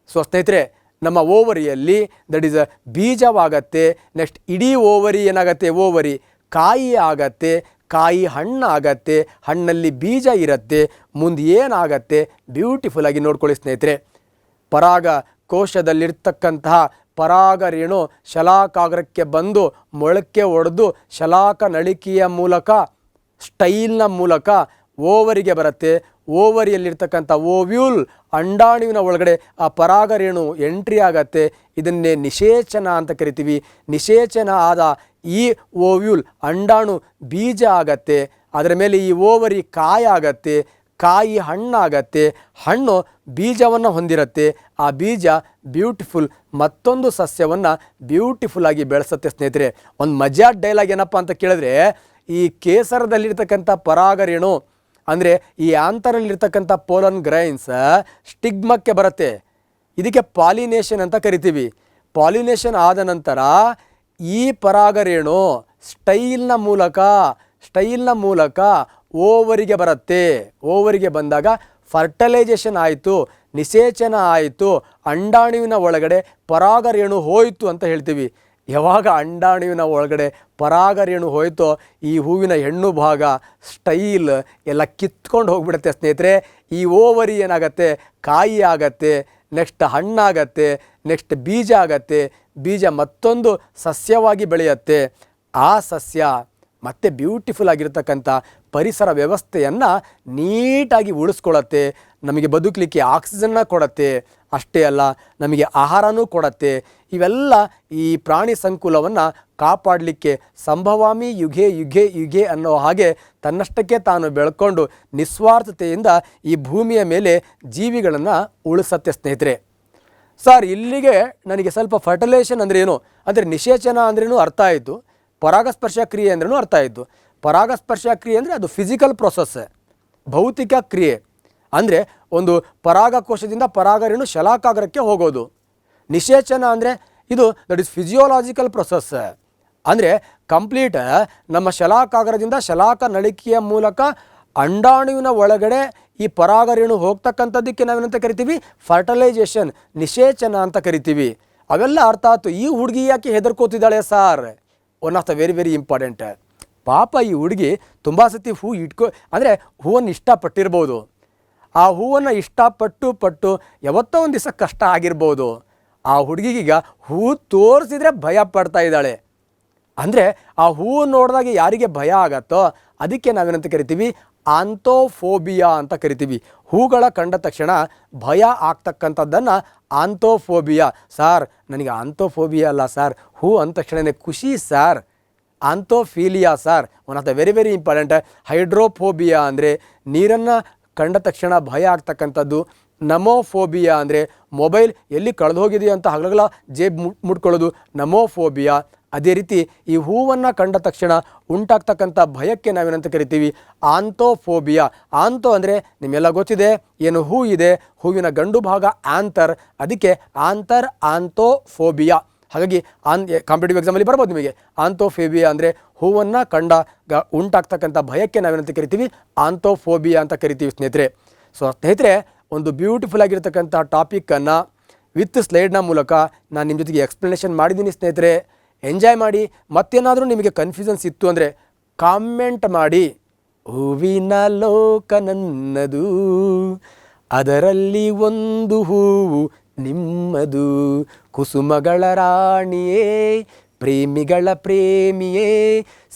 ಸ್ನೇಹಿತರೆ ನಮ್ಮ ಓವರಿಯಲ್ಲಿ ದಟ್ ಈಸ್ ಬೀಜವಾಗತ್ತೆ. ನೆಕ್ಸ್ಟ್ ಇಡೀ ಓವರಿ ಏನಾಗತ್ತೆ? ಓವರಿ ಕಾಯಿ ಆಗತ್ತೆ, ಕಾಯಿ ಹಣ್ಣಾಗತ್ತೆ, ಹಣ್ಣಲ್ಲಿ ಬೀಜ ಇರುತ್ತೆ. ಮುಂದೆ ಏನಾಗತ್ತೆ? ಬ್ಯೂಟಿಫುಲ್ಲಾಗಿ ನೋಡ್ಕೊಳ್ಳಿ ಸ್ನೇಹಿತರೆ. ಪರಾಗ ಕೋಶದಲ್ಲಿರ್ತಕ್ಕಂತಹ ಪರಾಗರೇಣು ಶಲಾಕಾಗ್ರಕ್ಕೆ ಬಂದು ಮೊಳಕೆ ಒಡೆದು ಶಲಾಕ ನಳಿಕೆಯ ಮೂಲಕ ಸ್ಟೈಲ್ನ ಮೂಲಕ ಓವರಿಗೆ ಬರುತ್ತೆ. ಓವರಿಯಲ್ಲಿರ್ತಕ್ಕಂಥ ಓವ್ಯೂಲ್ ಅಂಡಾಣುವಿನ ಒಳಗಡೆ ಆ ಪರಾಗರೇಣು ಎಂಟ್ರಿ ಆಗತ್ತೆ. ಇದನ್ನೇ ನಿಷೇಚನ ಅಂತ ಕರಿತೀವಿ. ನಿಷೇಚನ ಆದ ಈ ಓವ್ಯೂಲ್ ಅಂಡಾಣು ಬೀಜ ಆಗತ್ತೆ. ಅದರ ಮೇಲೆ ಈ ಓವರಿ ಕಾಯಾಗತ್ತೆ, ಕಾಯಿ ಹಣ್ಣಾಗತ್ತೆ, ಹಣ್ಣು ಬೀಜವನ್ನು ಹೊಂದಿರುತ್ತೆ. ಆ ಬೀಜ ಬ್ಯೂಟಿಫುಲ್ ಮತ್ತೊಂದು ಸಸ್ಯವನ್ನು ಬ್ಯೂಟಿಫುಲ್ಲಾಗಿ ಬೆಳೆಸುತ್ತೆ ಸ್ನೇಹಿತರೆ. ಒಂದು ಮಜಾ ಡೈಲಾಗ್ ಏನಪ್ಪ ಅಂತ ಕೇಳಿದ್ರೆ, ಈ ಕೇಸರದಲ್ಲಿರ್ತಕ್ಕಂಥ ಪರಾಗರೇಣು ಅಂದರೆ ಈ ಆಂತರಲ್ಲಿರ್ತಕ್ಕಂಥ ಪೋಲನ್ ಗ್ರೈನ್ಸ್ ಸ್ಟಿಗ್ಮಕ್ಕೆ ಬರುತ್ತೆ. ಇದಕ್ಕೆ ಪಾಲಿನೇಷನ್ ಅಂತ ಕರಿತೀವಿ. ಪಾಲಿನೇಷನ್ ಆದ ನಂತರ ಈ ಪರಾಗರೇಣು ಸ್ಟೈಲ್ನ ಮೂಲಕ ಓವರಿಗೆ ಬರುತ್ತೆ. ಓವರಿಗೆ ಬಂದಾಗ ಫರ್ಟಲೈಜೇಷನ್ ಆಯಿತು, ನಿಷೇಚನ ಆಯಿತು, ಅಂಡಾಣುವಿನ ಒಳಗಡೆ ಪರಾಗರೇಣು ಹೋಯಿತು ಅಂತ ಹೇಳ್ತೀವಿ. ಯಾವಾಗ ಅಂಡಾಣುವಿನ ಒಳಗಡೆ ಪರಾಗರೇಣು ಹೋಯಿತೋ ಈ ಹೂವಿನ ಹೆಣ್ಣು ಭಾಗ ಸ್ಟೈಲ್ ಎಲ್ಲ ಕಿತ್ಕೊಂಡು ಹೋಗ್ಬಿಡುತ್ತೆ ಸ್ನೇಹಿತರೆ. ಈ ಓವರಿ ಏನಾಗತ್ತೆ, ಕಾಯಿ ಆಗತ್ತೆ, ನೆಕ್ಸ್ಟ್ ಹಣ್ಣಾಗತ್ತೆ, ನೆಕ್ಸ್ಟ್ ಬೀಜ ಆಗತ್ತೆ, ಬೀಜ ಮತ್ತೊಂದು ಸಸ್ಯವಾಗಿ ಬೆಳೆಯುತ್ತೆ. ಆ ಸಸ್ಯ ಮತ್ತೆ ಬ್ಯೂಟಿಫುಲ್ ಆಗಿರ್ತಕ್ಕಂಥ ಪರಿಸರ ವ್ಯವಸ್ಥೆಯನ್ನು ನೀಟಾಗಿ ಉಳಿಸ್ಕೊಳ್ಳುತ್ತೆ, ನಮಗೆ ಬದುಕಲಿಕ್ಕೆ ಆಕ್ಸಿಜನ್ನ ಕೊಡುತ್ತೆ. ಅಷ್ಟೇ ಅಲ್ಲ, ನಮಗೆ ಆಹಾರನೂ ಕೊಡುತ್ತೆ. ಇವೆಲ್ಲ ಈ ಪ್ರಾಣಿ ಸಂಕುಲವನ್ನು ಕಾಪಾಡಲಿಕ್ಕೆ ಸಂಭವಾಮಿ ಯುಗೆ ಯುಗೆ ಯುಗೆ ಅನ್ನೋ ಹಾಗೆ ತನ್ನಷ್ಟಕ್ಕೆ ತಾನು ಬೆಳ್ಕೊಂಡು ನಿಸ್ವಾರ್ಥತೆಯಿಂದ ಈ ಭೂಮಿಯ ಮೇಲೆ ಜೀವಿಗಳನ್ನು ಉಳಿಸತ್ತೆ ಸ್ನೇಹಿತರೆ. ಸರ್, ಇಲ್ಲಿಗೆ ನನಗೆ ಸ್ವಲ್ಪ ಫರ್ಟಿಲೈಸೇಷನ್ ಅಂದರೆ ಏನು, ಅಂದರೆ ನಿಷೇಚನ ಅಂದ್ರೇನು ಅರ್ಥ ಆಯಿತು, ಪರಾಗಸ್ಪರ್ಶ ಕ್ರಿಯೆ ಅಂದ್ರೂ ಅರ್ಥ ಆಯಿತು. ಪರಾಗಸ್ಪರ್ಶ ಕ್ರಿಯೆ ಅಂದರೆ ಅದು ಫಿಸಿಕಲ್ ಪ್ರೊಸೆಸ್, ಭೌತಿಕ ಕ್ರಿಯೆ. ಅಂದರೆ ಒಂದು ಪರಾಗಕೋಶದಿಂದ ಪರಾಗರೇಣು ಶಲಾಕಾಗ್ರಕ್ಕೆ ಹೋಗೋದು. ನಿಷೇಚನ ಅಂದರೆ ಇದು ದಟ್ ಇಸ್ ಫಿಸಿಯೋಲಾಜಿಕಲ್ ಪ್ರೊಸೆಸ್. ಅಂದರೆ ಕಂಪ್ಲೀಟ್ ನಮ್ಮ ಶಲಾಕಾಗ್ರದಿಂದ ಶಲಾಕ ನಳಿಕೆಯ ಮೂಲಕ ಅಂಡಾಣುವಿನ ಒಳಗಡೆ ಈ ಪರಾಗರೇಣು ಹೋಗ್ತಕ್ಕಂಥದ್ದಕ್ಕೆ ನಾವೇನಂತ ಕರಿತೀವಿ, ಫರ್ಟಲೈಜೇಷನ್, ನಿಷೇಚನ ಅಂತ ಕರಿತೀವಿ. ಅವೆಲ್ಲ ಅರ್ಥ ಆಯ್ತು. ಈ ಹುಡುಗಿ ಯಾಕೆ ಹೆದರ್ಕೋತಿದ್ದಾಳೆ sir? One of the very very important. ಪಾಪ ಈ ಹುಡುಗಿ ತುಂಬ ಸತಿ ಹೂ ಅಂದರೆ ಹೂವನ್ನು ಇಷ್ಟಪಟ್ಟಿರ್ಬೋದು. ಆ ಹೂವನ್ನು ಇಷ್ಟಪಟ್ಟು ಯಾವತ್ತೋ ಒಂದು ದಿವಸ ಕಷ್ಟ ಆಗಿರ್ಬೋದು. ಆ ಹುಡುಗಿಗೀಗ ಹೂ ತೋರಿಸಿದ್ರೆ ಭಯ ಪಡ್ತಾ ಇದ್ದಾಳೆ. ಅಂದರೆ ಆ ಹೂವು ನೋಡಿದಾಗ ಯಾರಿಗೆ ಭಯ ಆಗತ್ತೋ ಅದಕ್ಕೆ ನಾವೇನಂತ ಕರಿತೀವಿ, ಆಂಥೋಫೋಬಿಯಾ ಅಂತ ಕರಿತೀವಿ. ಹೂಗಳ ಕಂಡ ತಕ್ಷಣ ಭಯ ಆಗ್ತಕ್ಕಂಥದ್ದನ್ನು ಆಂಥೋಫೋಬಿಯಾ. ಸಾರ್, ನನಗೆ ಆಂಥೋಫೋಬಿಯಾ ಅಲ್ಲ ಸಾರ್, ಹೂ ಅಂದ ತಕ್ಷಣವೇ ಖುಷಿ sir, anthophilia sir. One of the very very important. Hydrophobia ಅಂದರೆ ನೀರನ್ನು ಕಂಡ ತಕ್ಷಣ ಭಯ ಆಗ್ತಕ್ಕಂಥದ್ದು. ನಮೋಫೋಬಿಯಾ ಅಂದರೆ ಮೊಬೈಲ್ ಎಲ್ಲಿ ಕಳೆದು ಹೋಗಿದೆಯೋ ಅಂತ ಹಗಲಗಲ ಜೇಬು ಮುಟ್ಕೊಳ್ಳೋದು ನಮೋಫೋಬಿಯಾ. ಅದೇ ರೀತಿ ಈ ಹೂವನ್ನು ಕಂಡ ತಕ್ಷಣ ಉಂಟಾಗ್ತಕ್ಕಂಥ ಭಯಕ್ಕೆ ನಾವೇನಂತ ಕರಿತೀವಿ, ಆಂಥೋಫೋಬಿಯಾ. ಆಂಥೋ ಅಂದರೆ ನಿಮ್ಮೆಲ್ಲ ಗೊತ್ತಿದೆ ಏನು, ಹೂ ಇದೆ, ಹೂವಿನ ಗಂಡು ಭಾಗ ಆಂಥರ್, ಅದಕ್ಕೆ ಆಂಥೋಫೋಬಿಯಾ. ಹಾಗಾಗಿ ಕಾಂಪಿಟೇಟಿವ್ ಎಕ್ಸಾಮಲ್ಲಿ ಬರ್ಬೋದು ನಿಮಗೆ. ಆಂಥೋಫೋಬಿಯಾ ಅಂದರೆ ಹೂವನ್ನು ಕಂಡಾಗ ಉಂಟಾಗ್ತಕ್ಕಂಥ ಭಯಕ್ಕೆ ನಾವೇನಂತ ಕರಿತೀವಿ, ಆಂಥೋಫೋಬಿಯಾ ಅಂತ ಕರಿತೀವಿ ಸ್ನೇಹಿತರೆ. ಸೊ ಸ್ನೇಹಿತರೆ, ಒಂದು ಬ್ಯೂಟಿಫುಲ್ ಆಗಿರ್ತಕ್ಕಂಥ ಟಾಪಿಕ್ಕನ್ನು ವಿತ್ ಸ್ಲೈಡ್ನ ಮೂಲಕ ನಾನು ನಿಮ್ಮ ಜೊತೆಗೆ ಎಕ್ಸ್ಪ್ಲನೇಷನ್ ಮಾಡಿದ್ದೀನಿ ಸ್ನೇಹಿತರೆ. ಎಂಜಾಯ್ ಮಾಡಿ. ಮತ್ತೇನಾದರೂ ನಿಮಗೆ ಕನ್ಫ್ಯೂಷನ್ಸ್ ಇತ್ತು ಅಂದರೆ ಕಾಮೆಂಟ್ ಮಾಡಿ. ಹೂವಿನ ಲೋಕ ನನ್ನದು, ಅದರಲ್ಲಿ ಒಂದು ಹೂವು ನಿಮ್ಮದು, ಕುಸುಮಗಳ ರಾಣಿಯೇ, ಪ್ರೇಮಿಗಳ ಪ್ರೇಮಿಯೇ,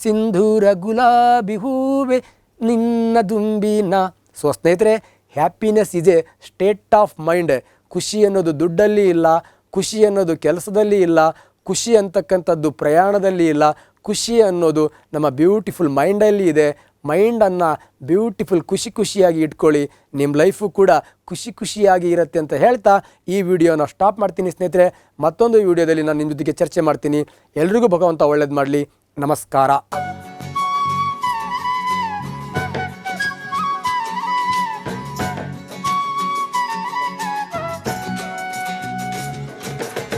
ಸಿಂಧೂರ ಗುಲಾಬಿ ಹೂವೆ ನಿನ್ನ ದುಂಬಿನ. ಸೊ ಸ್ನೇಹಿತರೆ, happiness is A state of mind. ಖುಷಿ ಅನ್ನೋದು ದುಡ್ಡಲ್ಲಿ ಇಲ್ಲ, ಖುಷಿ ಅನ್ನೋದು ಕೆಲಸದಲ್ಲಿ ಇಲ್ಲ, ಖುಷಿ ಅಂತಕ್ಕಂಥದ್ದು ಪ್ರಯಾಣದಲ್ಲಿ ಇಲ್ಲ. ಖುಷಿ ಅನ್ನೋದು ನಮ್ಮ ಬ್ಯೂಟಿಫುಲ್ ಮೈಂಡಲ್ಲಿ ಇದೆ. ಮೈಂಡನ್ನು ಬ್ಯೂಟಿಫುಲ್ ಖುಷಿಯಾಗಿ ಇಟ್ಕೊಳ್ಳಿ, ನಿಮ್ಮ ಲೈಫು ಕೂಡ ಖುಷಿಯಾಗಿ ಇರುತ್ತೆ ಅಂತ ಹೇಳ್ತಾ ಈ ವಿಡಿಯೋನ ಸ್ಟಾಪ್ ಮಾಡ್ತೀನಿ ಸ್ನೇಹಿತರೆ. ಮತ್ತೊಂದು ವಿಡಿಯೋದಲ್ಲಿ ನಾನು ನಿಮ್ಮ ಜೊತೆಗೆ ಚರ್ಚೆ ಮಾಡ್ತೀನಿ. ಎಲ್ರಿಗೂ ಭಗವಂತ ಒಳ್ಳೇದು ಮಾಡಲಿ. ನಮಸ್ಕಾರ.